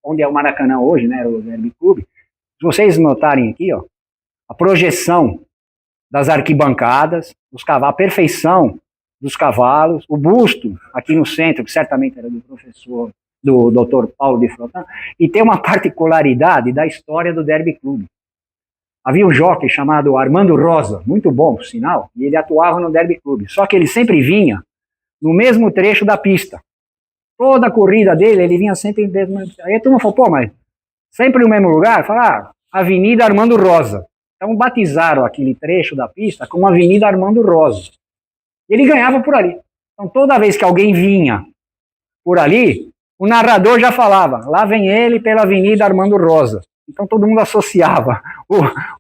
onde é o Maracanã hoje, né? Era o Derby Club. Se vocês notarem aqui, ó, a projeção das arquibancadas, os cavalos, a perfeição dos cavalos, o busto aqui no centro, que certamente era do professor, do Dr. Paulo de Frontin, e tem uma particularidade da história do Derby Club. Havia um jockey chamado Armando Rosa, muito bom, por sinal, e ele atuava no Derby Club, só que ele sempre vinha no mesmo trecho da pista. Toda a corrida dele, ele vinha sempre no mesmo... Aí a turma falou, pô, mas sempre no mesmo lugar? Fala, Avenida Armando Rosa. Então batizaram aquele trecho da pista como Avenida Armando Rosa. E ele ganhava por ali. Então toda vez que alguém vinha por ali, o narrador já falava, lá vem ele pela Avenida Armando Rosa. Então todo mundo associava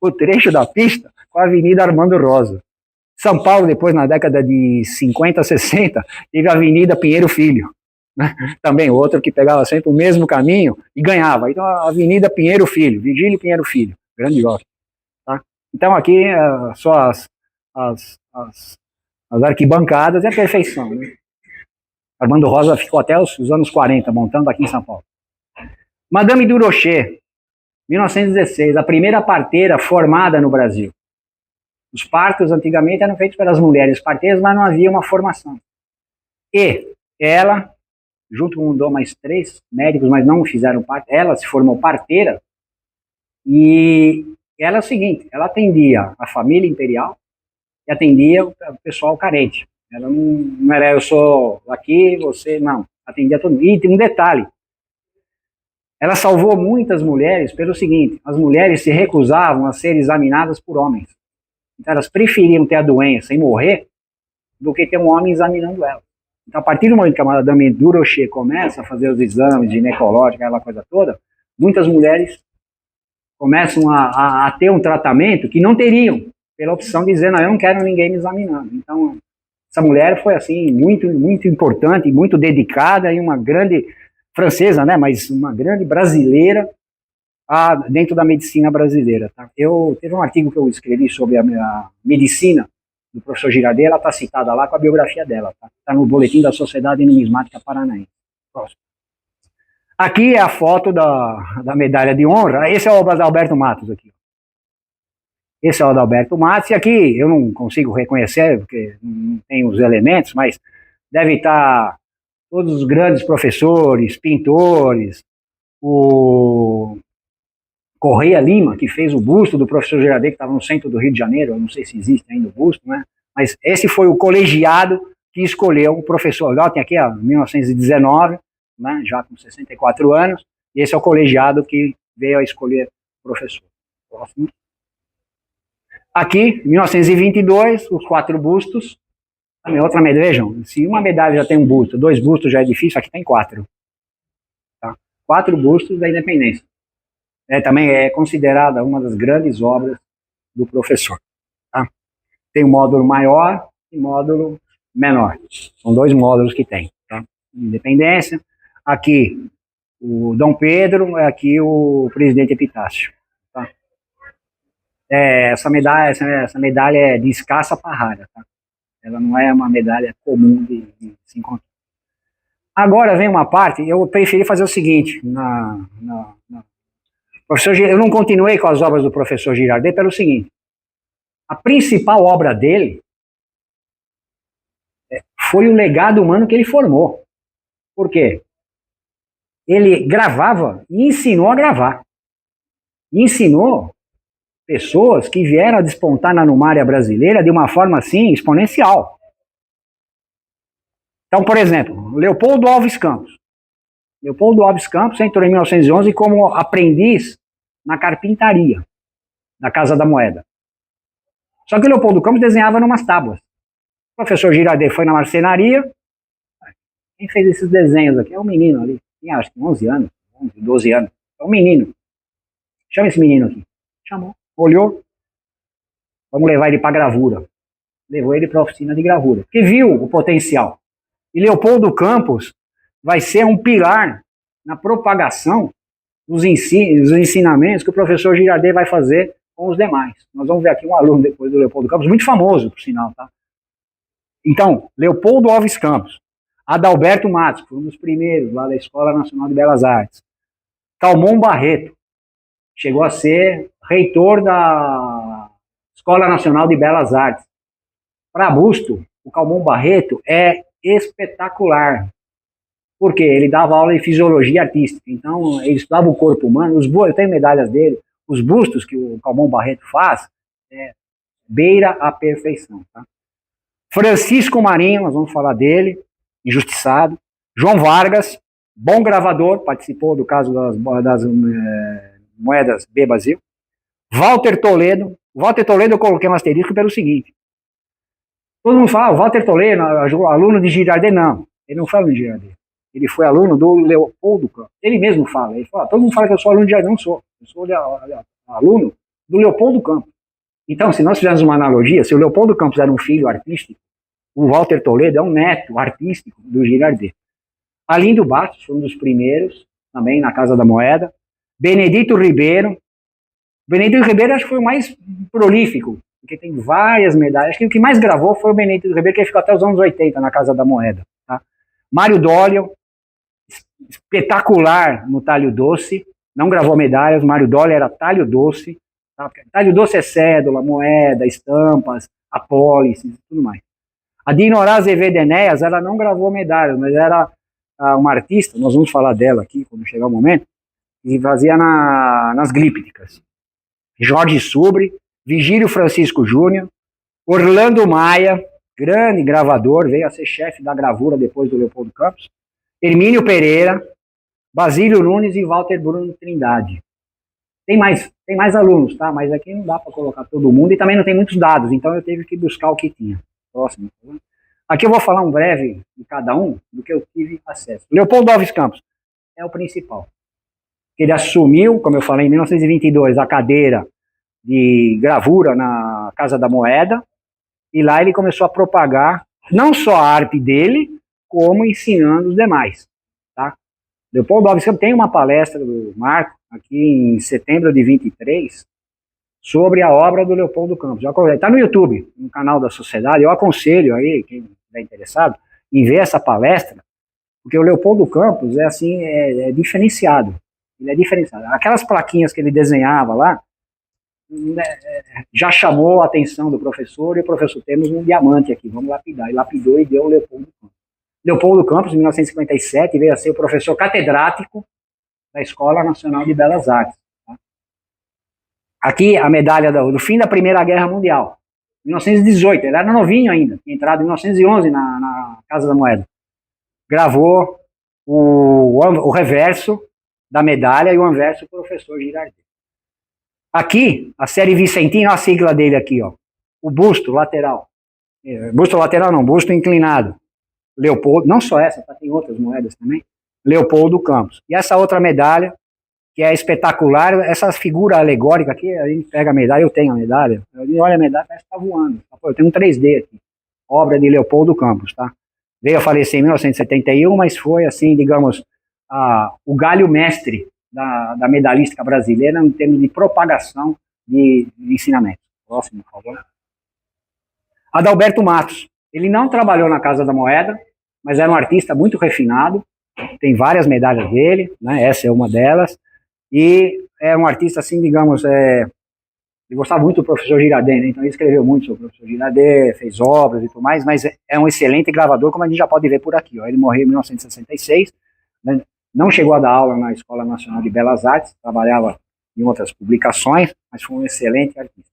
o trecho da pista com a Avenida Armando Rosa. São Paulo, depois, na década de 50, 60, teve a Avenida Pinheiro Filho, né? Também outro que pegava sempre o mesmo caminho e ganhava. Então a Avenida Pinheiro Filho, Vigílio Pinheiro Filho, grande gosto. Tá? Então aqui só as arquibancadas é a perfeição, né? Armando Rosa ficou até os anos 40 montando aqui em São Paulo. Madame Durocher, 1916, a primeira parteira formada no Brasil. Os partos antigamente eram feitos pelas mulheres parteiras, mas não havia uma formação. E ela, junto com mais 3 médicos, mas não fizeram parto, ela se formou parteira, e ela é o seguinte, ela atendia a família imperial e atendia o pessoal carente. Ela não era eu sou aqui, você não, atendia todo mundo. E tem um detalhe, ela salvou muitas mulheres pelo seguinte, as mulheres se recusavam a ser examinadas por homens. Então elas preferiam ter a doença e morrer do que ter um homem examinando ela. Então a partir do momento que a Madame Durocher começa a fazer os exames ginecológicos, aquela coisa toda, muitas mulheres começam a ter um tratamento que não teriam, pela opção de dizer, não, eu não quero ninguém me examinando. Então essa mulher foi assim muito, muito importante, muito dedicada e uma grande francesa, né, mas uma grande brasileira dentro da medicina brasileira. Tá? Teve um artigo que eu escrevi sobre a medicina do professor Girardet, ela está citada lá com a biografia dela. Está no boletim da Sociedade Numismática Paranaense. Próximo. Aqui é a foto da medalha de honra. Esse é o Adalberto Matos aqui. Esse é o Adalberto Matos, e aqui eu não consigo reconhecer, porque não tem os elementos, mas deve estar todos os grandes professores, pintores, o Correia Lima, que fez o busto do professor Girardet, que estava no centro do Rio de Janeiro, eu não sei se existe ainda o busto, né? Mas esse foi o colegiado que escolheu o professor. Tem aqui, 1919, né, já com 64 anos, e esse é o colegiado que veio a escolher o professor. Próximo. Aqui, 1922, os 4 bustos. Outra medalha, vejam, se uma medalha já tem um busto, 2 bustos já é difícil, aqui tem 4. Tá? 4 bustos da independência. Também é considerada uma das grandes obras do professor. Tá? Tem um módulo maior e módulo menor. São 2 módulos que tem. Tá? Independência. Aqui o Dom Pedro, aqui o presidente Epitácio. Tá? Essa medalha é de escassa para rara. Tá? Ela não é uma medalha comum de se encontrar. Agora vem uma parte, eu preferi fazer o seguinte, eu não continuei com as obras do professor Girardet pelo seguinte, a principal obra dele foi o legado humano que ele formou. Por quê? Ele gravava e ensinou a gravar. E ensinou pessoas que vieram a despontar na numária brasileira de uma forma assim exponencial. Então, por exemplo, Leopoldo Alves Campos. Leopoldo Alves Campos entrou em 1911 como aprendiz na carpintaria da Casa da Moeda. Só que o Leopoldo Campos desenhava numas tábuas. O professor Girardet foi na marcenaria. Quem fez esses desenhos aqui é um menino ali. Tinha acho que 11 anos, 11, 12 anos. É um menino. Chama esse menino aqui. Chamou. Olhou. Vamos levar ele para gravura. Levou ele para a oficina de gravura. Porque viu o potencial. E Leopoldo Campos vai ser um pilar na propagação dos ensinamentos que o professor Girardet vai fazer com os demais. Nós vamos ver aqui um aluno depois do Leopoldo Campos, muito famoso, por sinal, tá? Então, Leopoldo Alves Campos, Adalberto Matos, foi um dos primeiros lá da Escola Nacional de Belas Artes. Calmon Barreto, chegou a ser reitor da Escola Nacional de Belas Artes. Para busto, o Calmon Barreto é espetacular. Porque ele dava aula de fisiologia artística. Então, ele estudava o corpo humano. Eu tenho medalhas dele. Os bustos que o Calmon Barreto faz, beira a perfeição. Tá? Francisco Marinho, nós vamos falar dele, injustiçado. João Vargas, bom gravador, participou do caso das moedas B Brasil. Walter Toledo. Walter Toledo eu coloquei um asterisco pelo seguinte. Todo mundo fala, Walter Toledo, aluno de Girardet, não. Ele não foi aluno de Girardet. Ele foi aluno do Leopoldo Campos. Ele mesmo fala. Ele fala, todo mundo fala que eu sou aluno de Girardet, não sou. Eu sou aluno do Leopoldo Campos. Então, se nós fizermos uma analogia, se o Leopoldo Campos era um filho artístico, o Walter Toledo é um neto artístico do Girardet. Alindo Bastos foi um dos primeiros, também na Casa da Moeda. Benedito Ribeiro. Benedito Ribeiro acho que foi o mais prolífico, porque tem várias medalhas. Acho que o que mais gravou foi o Benedito Ribeiro, que ficou até os anos 80 na Casa da Moeda. Tá? Mário Dollio, espetacular no talho doce, não gravou medalhas, Mário Dollio era talho doce. Tá? Talho doce é cédula, moeda, estampas, apólices e tudo mais. A Dinorá Azevedo Enéas, ela não gravou medalhas, mas era uma artista, nós vamos falar dela aqui quando chegar o momento, e fazia nas glípticas. Jorge Subre, Vigílio Francisco Júnior, Orlando Maia, grande gravador, veio a ser chefe da gravura depois do Leopoldo Campos, Hermínio Pereira, Basílio Nunes e Walter Bruno Trindade. Tem mais alunos, tá? Mas aqui não dá para colocar todo mundo e também não tem muitos dados, então eu tive que buscar o que tinha. Próximo. Aqui eu vou falar um breve de cada um do que eu tive acesso. Leopoldo Alves Campos é o principal. Ele assumiu, como eu falei, em 1922, a cadeira de gravura na Casa da Moeda, e lá ele começou a propagar não só a arte dele, como ensinando os demais. Tá? Leopoldo Alves Campos tem uma palestra do Marco, aqui em setembro de 23, sobre a obra do Leopoldo Campos. Está no YouTube, no canal da Sociedade. Eu aconselho aí, quem estiver interessado, em ver essa palestra, porque o Leopoldo Campos é diferenciado. Ele é diferenciado. Aquelas plaquinhas que ele desenhava lá, já chamou a atenção do professor, e o professor, temos um diamante aqui, vamos lapidar. E lapidou e deu o Leopoldo Campos. Leopoldo Campos, em 1957, veio a ser o professor catedrático da Escola Nacional de Belas Artes. Tá? Aqui a medalha do fim da Primeira Guerra Mundial, 1918, ele era novinho ainda, tinha entrado em 1911 na Casa da Moeda. Gravou o reverso da medalha e o anverso do professor Girardet. Aqui, a série Vicentino, a sigla dele aqui, ó, o busto lateral, busto lateral não, busto inclinado. Leopoldo, não só essa, tá, tem outras moedas também. Leopoldo Campos. E essa outra medalha, que é espetacular, essa figura alegórica aqui, a gente pega a medalha, eu tenho a medalha, olha a medalha, parece que tá voando. Eu tenho um 3D aqui, obra de Leopoldo Campos, tá? Veio a falecer em 1971, mas foi, assim, digamos, o galho mestre da medalística brasileira em termos de propagação de ensinamento. Próximo, por favor. Adalberto Matos. Ele não trabalhou na Casa da Moeda, mas era um artista muito refinado, tem várias medalhas dele, né? Essa é uma delas, e é um artista, assim, digamos, ele gostava muito do professor Girardet, né? Então ele escreveu muito sobre o professor Girardet, fez obras e tudo mais, mas é um excelente gravador, como a gente já pode ver por aqui, ó. Ele morreu em 1966, né? Não chegou a dar aula na Escola Nacional de Belas Artes, trabalhava em outras publicações, mas foi um excelente artista.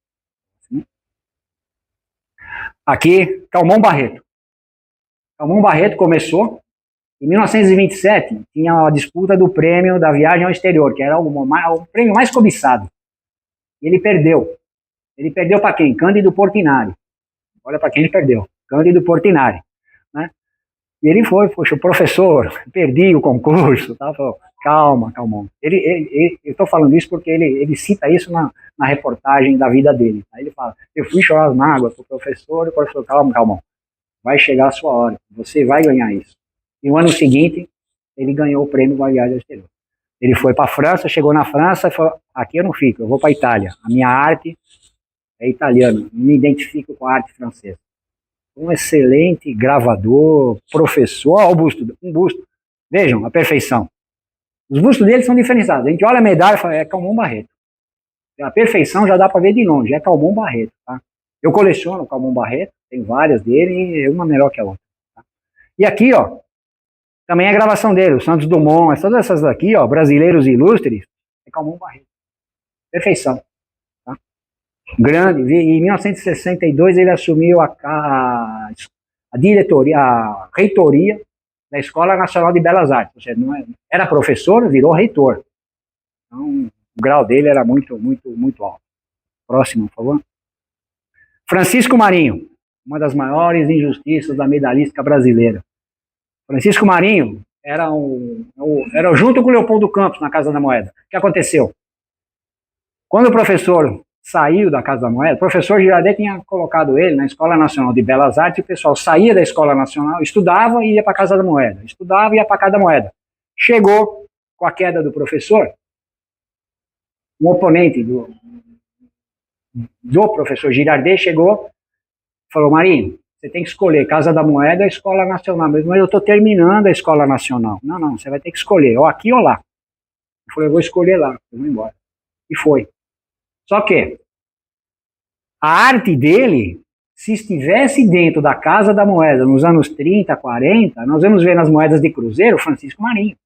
Aqui, Calmon Barreto. Calmon Barreto começou, em 1927, tinha a disputa do prêmio da viagem ao exterior, que era o prêmio mais cobiçado. E ele perdeu. Ele perdeu para quem? Cândido Portinari. Olha para quem ele perdeu. Cândido Portinari. Né? E ele foi, poxa, o professor, perdi o concurso. Tá? Falou, calma, Calmon. Eu estou falando isso porque ele cita isso na reportagem da vida dele. Tá? Ele fala, eu fui chorar as mágoas para o professor, e o professor, calma, Calmon. Vai chegar a sua hora, você vai ganhar isso. E no ano seguinte, ele ganhou o prêmio da viagem ao exterior. Ele foi para a França, chegou na França e falou, aqui eu não fico, eu vou para a Itália. A minha arte é italiana, não me identifico com a arte francesa. Um excelente gravador, professor, ó, um busto. Vejam, a perfeição. Os bustos dele são diferenciados. A gente olha a medalha e fala, é Calmon Barreto. A perfeição já dá para ver de longe, é Calmon Barreto. Tá? Eu coleciono Calmon Barreto, tem várias dele, e uma melhor que a outra. Tá? E aqui, ó, também é a gravação dele, o Santos Dumont, todas essas daqui, ó, brasileiros ilustres, é Calmon Barreto. Perfeição. Tá? Grande. Em 1962 ele assumiu a diretoria, a reitoria da Escola Nacional de Belas Artes. Ou seja, era professor, virou reitor. Então, o grau dele era muito, muito, muito alto. Próximo, por favor. Francisco Marinho, uma das maiores injustiças da medalística brasileira. Francisco Marinho era junto com o Leopoldo Campos na Casa da Moeda. O que aconteceu? Quando o professor saiu da Casa da Moeda, o professor Girardet tinha colocado ele na Escola Nacional de Belas Artes, e o pessoal saía da Escola Nacional, estudava e ia para a Casa da Moeda. Estudava e ia para a Casa da Moeda. Chegou, com a queda do professor, um oponente do professor Girardet chegou, falou, Marinho, você tem que escolher Casa da Moeda ou Escola Nacional. Mas eu estou terminando a Escola Nacional. Não, você vai ter que escolher, ou aqui ou lá. Eu falei, eu vou escolher lá, eu vou embora. E foi. Só que a arte dele, se estivesse dentro da Casa da Moeda nos anos 30, 40, nós vamos ver nas moedas de cruzeiro Francisco Marinho.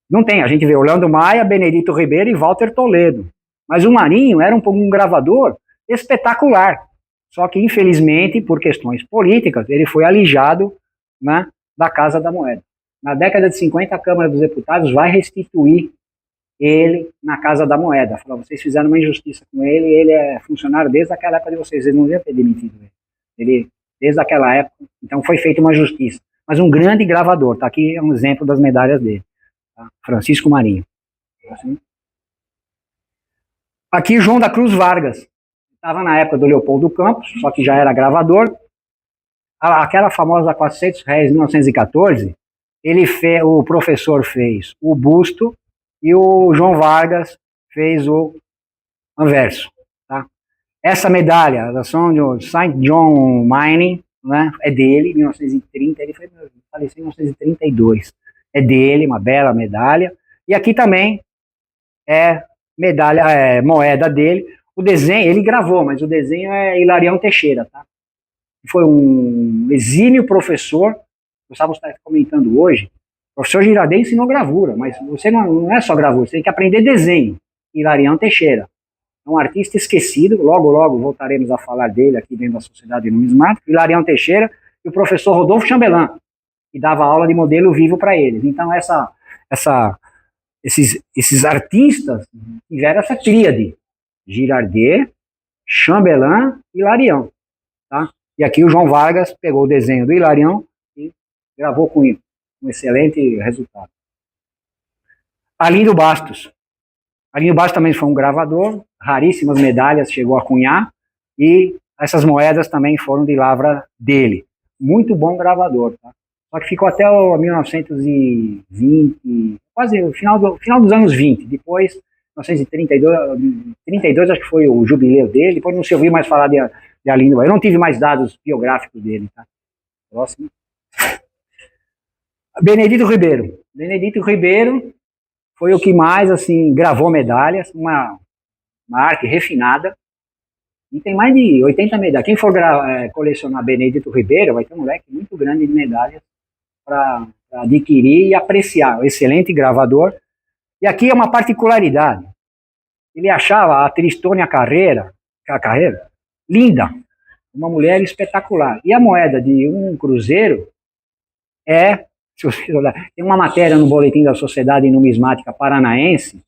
Não tem, a gente vê Orlando Maia, Benedito Ribeiro e Walter Toledo. Mas o Marinho era um gravador espetacular. Só que, infelizmente, por questões políticas, ele foi alijado, né, da Casa da Moeda. Na década de 50, a Câmara dos Deputados vai restituir ele na Casa da Moeda. Falou, vocês fizeram uma injustiça com ele é funcionário desde aquela época de vocês, eles não deviam ter demitido ele. Desde aquela época, então foi feita uma justiça. Mas um grande gravador, tá aqui é um exemplo das medalhas dele. Tá? Francisco Marinho. Assim. Aqui João da Cruz Vargas. Estava na época do Leopoldo Campos, só que já era gravador. Aquela famosa R$400 em 1914, o professor fez o busto e o João Vargas fez o anverso. Tá? Essa medalha da St. John Mining, né, é dele, em 1930, ele faleceu em 1932. É dele, uma bela medalha. E aqui também é moeda dele. O desenho, ele gravou, mas o desenho é Hilarião Teixeira, tá? Foi um exímio professor, nós estávamos comentando hoje, o professor Girardet ensinou gravura, mas você não é só gravura, você tem que aprender desenho. Hilarião Teixeira. É um artista esquecido, logo, logo voltaremos a falar dele aqui dentro da Sociedade Numismática. Hilarião Teixeira e o professor Rodolfo Chambellan, que dava aula de modelo vivo para eles. Então, esses artistas tiveram essa tríade. Girardet, Chambellan e Hilarião. Tá? E aqui o João Vargas pegou o desenho do Hilarião e gravou com ele, um excelente resultado. Arlindo Bastos. Arlindo Bastos também foi um gravador, raríssimas medalhas chegou a cunhar, e essas moedas também foram de lavra dele. Muito bom gravador, tá? Só que ficou até o 1920, quase o final dos anos 20. Depois, 1932 acho que foi o jubileu dele. Depois não se ouviu mais falar de Arlindo. Eu não tive mais dados biográficos dele, tá? Próximo. Benedito Ribeiro. Benedito Ribeiro foi o que mais, assim, gravou medalhas, uma arte refinada. E tem mais de 80 medalhas. Quem for colecionar Benedito Ribeiro vai ter um leque muito grande de medalhas para adquirir e apreciar. Excelente gravador. E aqui é uma particularidade. Ele achava a atriz Tônia Carreira linda, uma mulher espetacular. E a moeda de um cruzeiro se você olhar, tem uma matéria no boletim da Sociedade Numismática Paranaense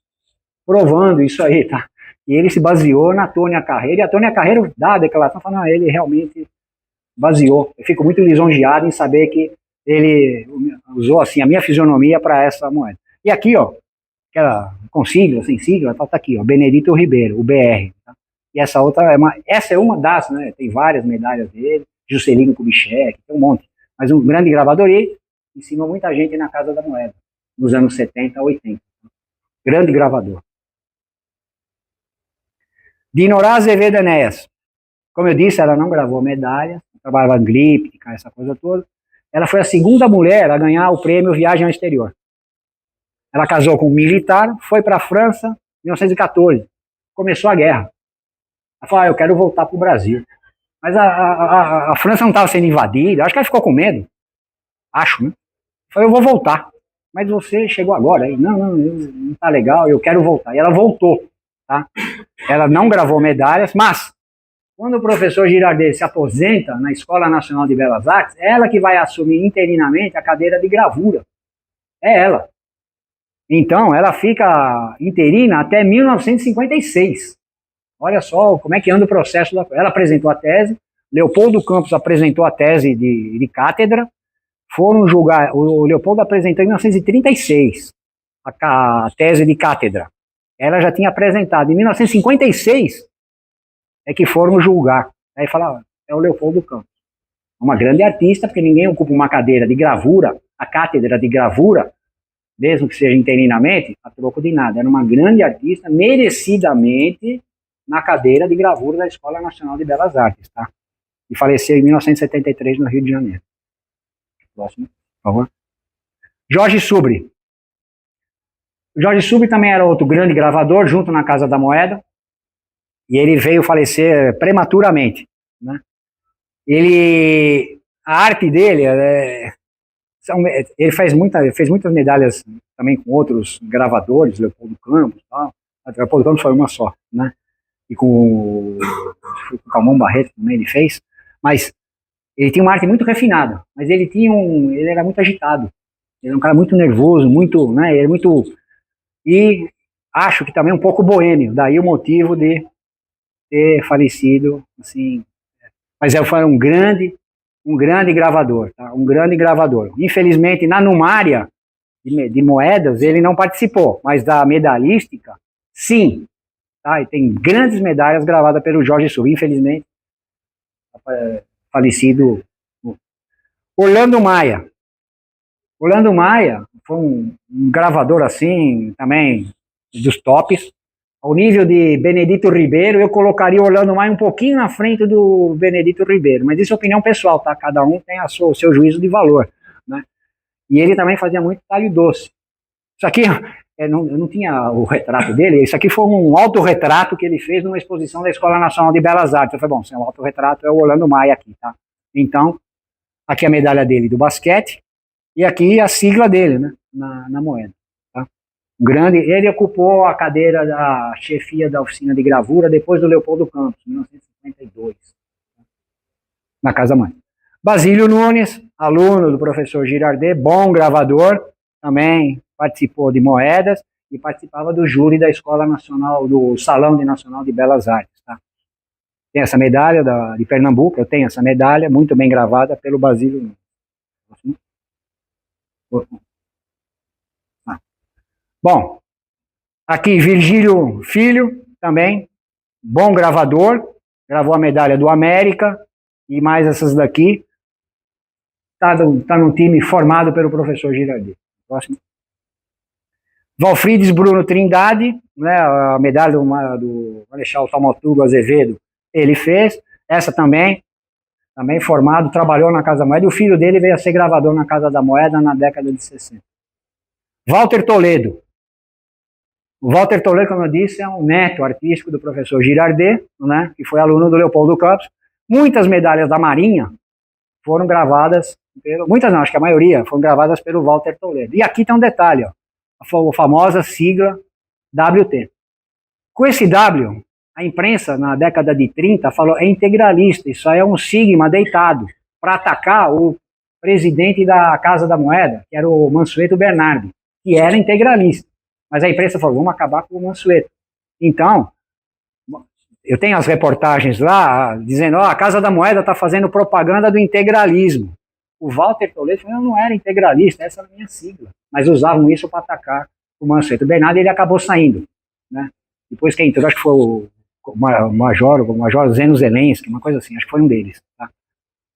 provando isso aí, tá? E ele se baseou na Tônia Carreira, e a Tônia Carreira dá a declaração, falando, ele realmente baseou. Eu fico muito lisonjeado em saber que ele usou assim a minha fisionomia para essa moeda. E aqui, ó, aquela com sigla, sem sigla, tá aqui, ó, Benedito Ribeiro, o BR. Tá? E essa outra essa é uma das, né? Tem várias medalhas dele, Juscelino Kubitschek, tem um monte. Mas um grande gravador, e ensinou muita gente na Casa da Moeda, nos anos 70, 80. Grande gravador. Dinorá Azevedo Enéas. Como eu disse, ela não gravou medalhas, trabalhava em glíptica, essa coisa toda. Ela foi a segunda mulher a ganhar o prêmio Viagem ao Exterior. Ela casou com um militar, foi para a França em 1914. Começou a guerra. Ela falou, eu quero voltar para o Brasil. Mas a França não estava sendo invadida, acho que ela ficou com medo. Acho, né? Falei, eu vou voltar. Mas você chegou agora. Aí, não tá legal, eu quero voltar. E ela voltou, tá? Ela não gravou medalhas, mas quando o professor Girardet se aposenta na Escola Nacional de Belas Artes, é ela que vai assumir interinamente a cadeira de gravura. É ela. Então, ela fica interina até 1956. Olha só como é que anda o processo. Ela apresentou a tese, Leopoldo Campos apresentou a tese de cátedra, foram julgar, o Leopoldo apresentou em 1936 a tese de cátedra. Ela já tinha apresentado. Em 1956 é que foram julgar. Aí falaram, é o Leopoldo Campos. Uma grande artista, porque ninguém ocupa uma cadeira de gravura, a cátedra de gravura, mesmo que seja interinamente, a troco de nada. Era uma grande artista, merecidamente, na cadeira de gravura da Escola Nacional de Belas Artes, tá? E faleceu em 1973 no Rio de Janeiro. Próximo, por favor. Jorge Subri. Jorge Subri também era outro grande gravador, junto na Casa da Moeda, e ele veio falecer prematuramente, né? A arte dele, ele fez muitas medalhas também com outros gravadores, Leopoldo Campos, tal. Leopoldo Campos foi uma só, né? E com o Calmon Barreto também ele fez, mas ele tinha uma arte muito refinada, mas ele era muito agitado, ele era um cara muito nervoso, muito, né, ele era muito, e acho que também um pouco boêmio, daí o motivo de ter falecido, assim, mas ele foi um grande gravador, tá? Um grande gravador. Infelizmente, na Numária de moedas, ele não participou, mas da medalhística, sim, tá? E tem grandes medalhas gravadas pelo Jorge Subri, infelizmente, falecido. Orlando Maia. Orlando Maia foi um gravador assim, também dos tops. Ao nível de Benedito Ribeiro, eu colocaria o Orlando Maia um pouquinho na frente do Benedito Ribeiro, mas isso é opinião pessoal, tá? Cada um tem o seu juízo de valor, né? E ele também fazia muito talho doce. Isso aqui, eu não tinha o retrato dele, isso aqui foi um autorretrato que ele fez numa exposição da Escola Nacional de Belas Artes. Eu falei, bom, se é um autorretrato, é o Orlando Maia aqui, tá? Então, aqui a medalha dele do basquete, e aqui a sigla dele, né? Na moeda. Ele ocupou a cadeira da chefia da oficina de gravura depois do Leopoldo Campos, em 1952, na Casa Mãe. Basílio Nunes, aluno do professor Girardet, bom gravador, também participou de moedas e participava do júri da Escola Nacional, do Salão Nacional de Belas Artes. Tá? Tem essa medalha de Pernambuco, eu tenho essa medalha, muito bem gravada pelo Basílio. Bom, aqui Virgílio Filho, também, bom gravador, gravou a medalha do América, e mais essas daqui. Está num time formado pelo professor Girardet. Próximo. Valfrides Bruno Trindade, né, a medalha do Marechal Thaumaturgo Azevedo, ele fez. Essa também formado, trabalhou na Casa da Moeda, e o filho dele veio a ser gravador na Casa da Moeda na década de 60. Walter Toledo. O Walter Toledo, como eu disse, é um neto artístico do professor Girardet, né, que foi aluno do Leopoldo Campos. Muitas medalhas da Marinha foram gravadas, muitas não, acho que a maioria, foram gravadas pelo Walter Toledo. E aqui tem um detalhe, ó, a famosa sigla WT. Com esse W, a imprensa, na década de 30, falou, é integralista, isso aí é um sigma deitado, para atacar o presidente da Casa da Moeda, que era o Mansueto Bernardi, que era integralista. Mas a imprensa falou, vamos acabar com o Mansueto. Então, eu tenho as reportagens lá, dizendo, a Casa da Moeda está fazendo propaganda do integralismo. O Walter Toledo falou, eu não era integralista, essa era a minha sigla. Mas usavam isso para atacar o Mansueto Bernardi, e ele acabou saindo, né? Depois quem entrou, acho que foi o Major Zeno Zelensky, uma coisa assim, acho que foi um deles. Tá?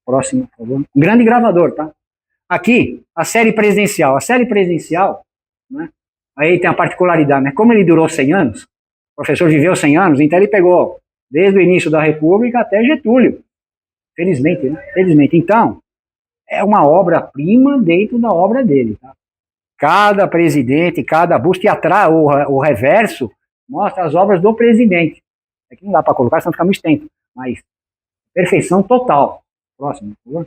Próximo, por favor. Um grande gravador, tá? Aqui, a série presidencial. A série presidencial, né? Aí tem a particularidade, né? Como ele durou 100 anos, o professor viveu 100 anos, então ele pegou desde o início da República até Getúlio. Felizmente, né? Felizmente. Então, é uma obra-prima dentro da obra dele, tá? Cada presidente, cada busto, e atrás, o reverso, mostra as obras do presidente. Aqui não dá para colocar, senão fica muito extenso. Mas, perfeição total. Próximo, por favor.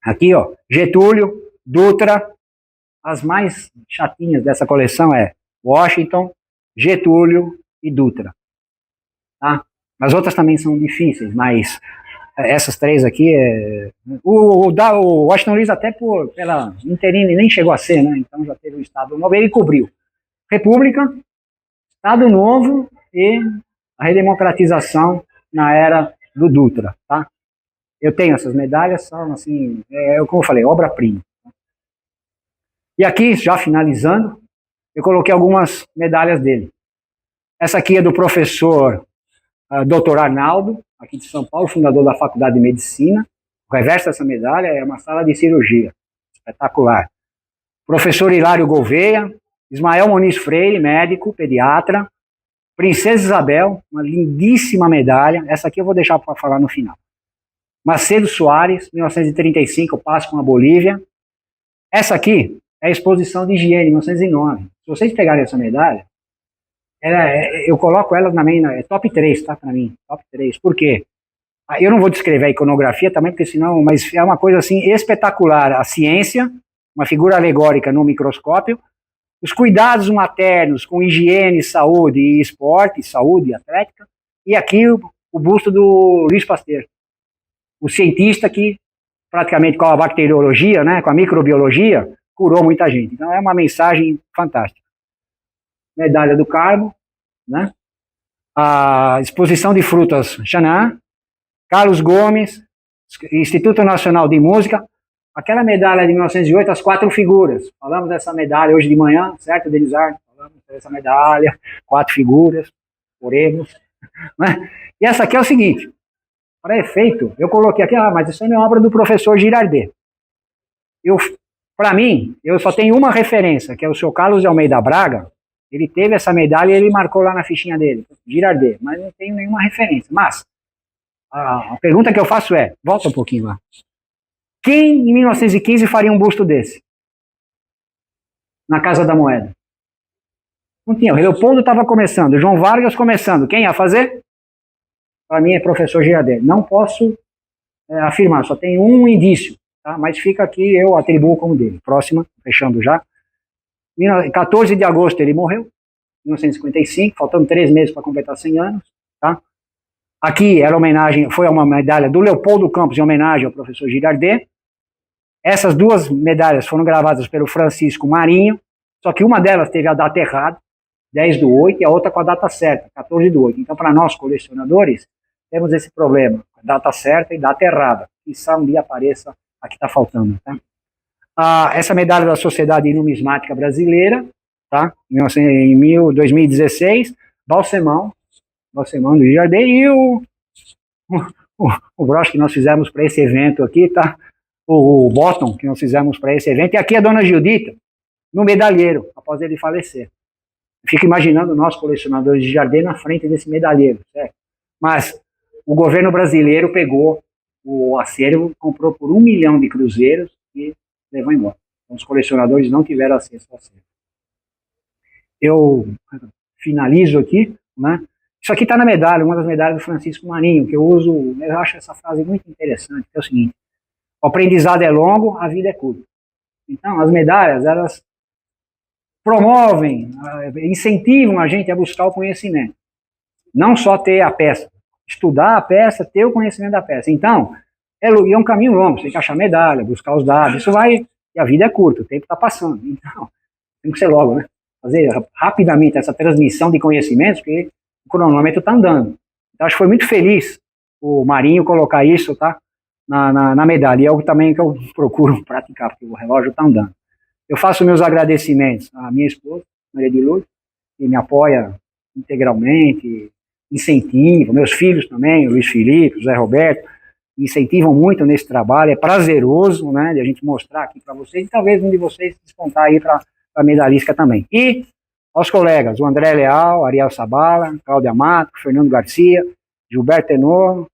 Aqui, ó, Getúlio, Dutra. As mais chatinhas dessa coleção é Washington, Getúlio e Dutra. Tá? As outras também são difíceis, mas essas três aqui, o Washington Luiz até pela interina nem chegou a ser, né? Então já teve um Estado Novo, ele cobriu República, Estado Novo e a redemocratização na era do Dutra, tá? Eu tenho essas medalhas, são assim, como eu falei, obra-prima. E aqui, já finalizando, eu coloquei algumas medalhas dele. Essa aqui é do professor Dr. Arnaldo, aqui de São Paulo, fundador da Faculdade de Medicina. O reverso dessa medalha é uma sala de cirurgia, espetacular. Professor Hilário Gouveia, Ismael Moniz Freire, médico, pediatra. Princesa Isabel, uma lindíssima medalha. Essa aqui eu vou deixar para falar no final. Macedo Soares, 1935, paz com a Bolívia. Essa aqui é a exposição de higiene, 1909. Se vocês pegarem essa medalha, eu coloco ela na minha, top 3, tá, para mim, top 3. Por quê? Eu não vou descrever a iconografia também, porque senão, mas é uma coisa assim espetacular. A ciência, uma figura alegórica no microscópio, os cuidados maternos com higiene, saúde e esporte, saúde atlética, e aqui o busto do Luiz Pasteur, o cientista que praticamente com a bacteriologia, né, com a microbiologia, curou muita gente. Então é uma mensagem fantástica. Medalha do Carmo, né? A exposição de frutas Xanã, Carlos Gomes, Instituto Nacional de Música, aquela medalha de 1908, as 4 figuras. Falamos dessa medalha hoje de manhã, certo, Denizar? Falamos dessa medalha, 4 figuras, oremos. Né? E essa aqui é o seguinte, para efeito, eu coloquei aqui, mas isso é uma obra do professor Girardet. Para mim, eu só tenho uma referência, que é o seu Carlos de Almeida Braga. Ele teve essa medalha e ele marcou lá na fichinha dele, Girardet, mas não tenho nenhuma referência. Mas, a pergunta que eu faço é, volta um pouquinho lá. Quem em 1915 faria um busto desse? Na Casa da Moeda? Não tinha, o Leopoldo estava começando, o João Vargas começando. Quem ia fazer? Para mim é professor Girardet. Não posso afirmar, só tem um indício, tá? Mas fica aqui, eu atribuo como dele. Próxima, fechando já. 14 de agosto ele morreu, 1955, faltando 3 meses para completar 100 anos. Tá? Aqui era homenagem, foi uma medalha do Leopoldo Campos em homenagem ao professor Girardet. Essas 2 medalhas foram gravadas pelo Francisco Marinho, só que uma delas teve a data errada, 10/8, e a outra com a data certa, 14/8. Então, para nós colecionadores, temos esse problema, data certa e data errada, e um dia apareça a que está faltando. Tá? Essa medalha da Sociedade Numismática Brasileira, tá? Em 2016, Balsemão do Jardim, e o broche que nós fizemos para esse evento aqui, tá? O bottom que nós fizemos para esse evento, e aqui a dona Judita, no medalheiro, após ele falecer. Fico imaginando nós, colecionadores de Jardim, na frente desse medalheiro, certo? Mas o governo brasileiro pegou o acervo, comprou por 1 milhão de cruzeiros e levou embora. Então, os colecionadores não tiveram acesso ao acervo. Eu finalizo aqui, né? Isso aqui está na medalha, uma das medalhas do Francisco Marinho, que eu uso, eu acho essa frase muito interessante, que é o seguinte: o aprendizado é longo, a vida é curta. Então, as medalhas, elas promovem, incentivam a gente a buscar o conhecimento. Não só ter a peça, estudar a peça, ter o conhecimento da peça. Então, é um caminho longo, você tem que achar medalha, buscar os dados, isso vai, e a vida é curta, o tempo está passando. Então, tem que ser logo, né? Fazer rapidamente essa transmissão de conhecimentos, porque o cronômetro está andando. Então, acho que foi muito feliz o Marinho colocar isso, tá? Na medalha. E é algo também que eu procuro praticar, porque o relógio está andando. Eu faço meus agradecimentos à minha esposa, Maria de Lourdes, que me apoia integralmente, incentiva, meus filhos também, o Luiz Felipe, o Zé Roberto, incentivam muito nesse trabalho, é prazeroso, né, de a gente mostrar aqui para vocês, e talvez um de vocês descontar aí para a medalhística também. E aos colegas, o André Leal, Ariel Sabala, Cláudia Mato, Fernando Garcia, Gilberto Tenor,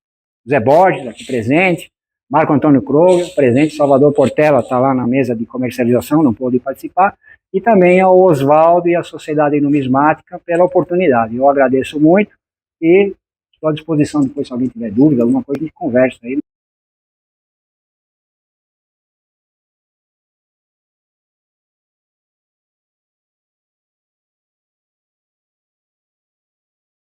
Zé Borges, aqui presente, Marco Antônio Kroger, presente, Salvador Portela está lá na mesa de comercialização, não pôde participar, e também ao Oswaldo e à Sociedade Numismática pela oportunidade. Eu agradeço muito e estou à disposição depois, se alguém tiver dúvida, alguma coisa, a gente conversa aí.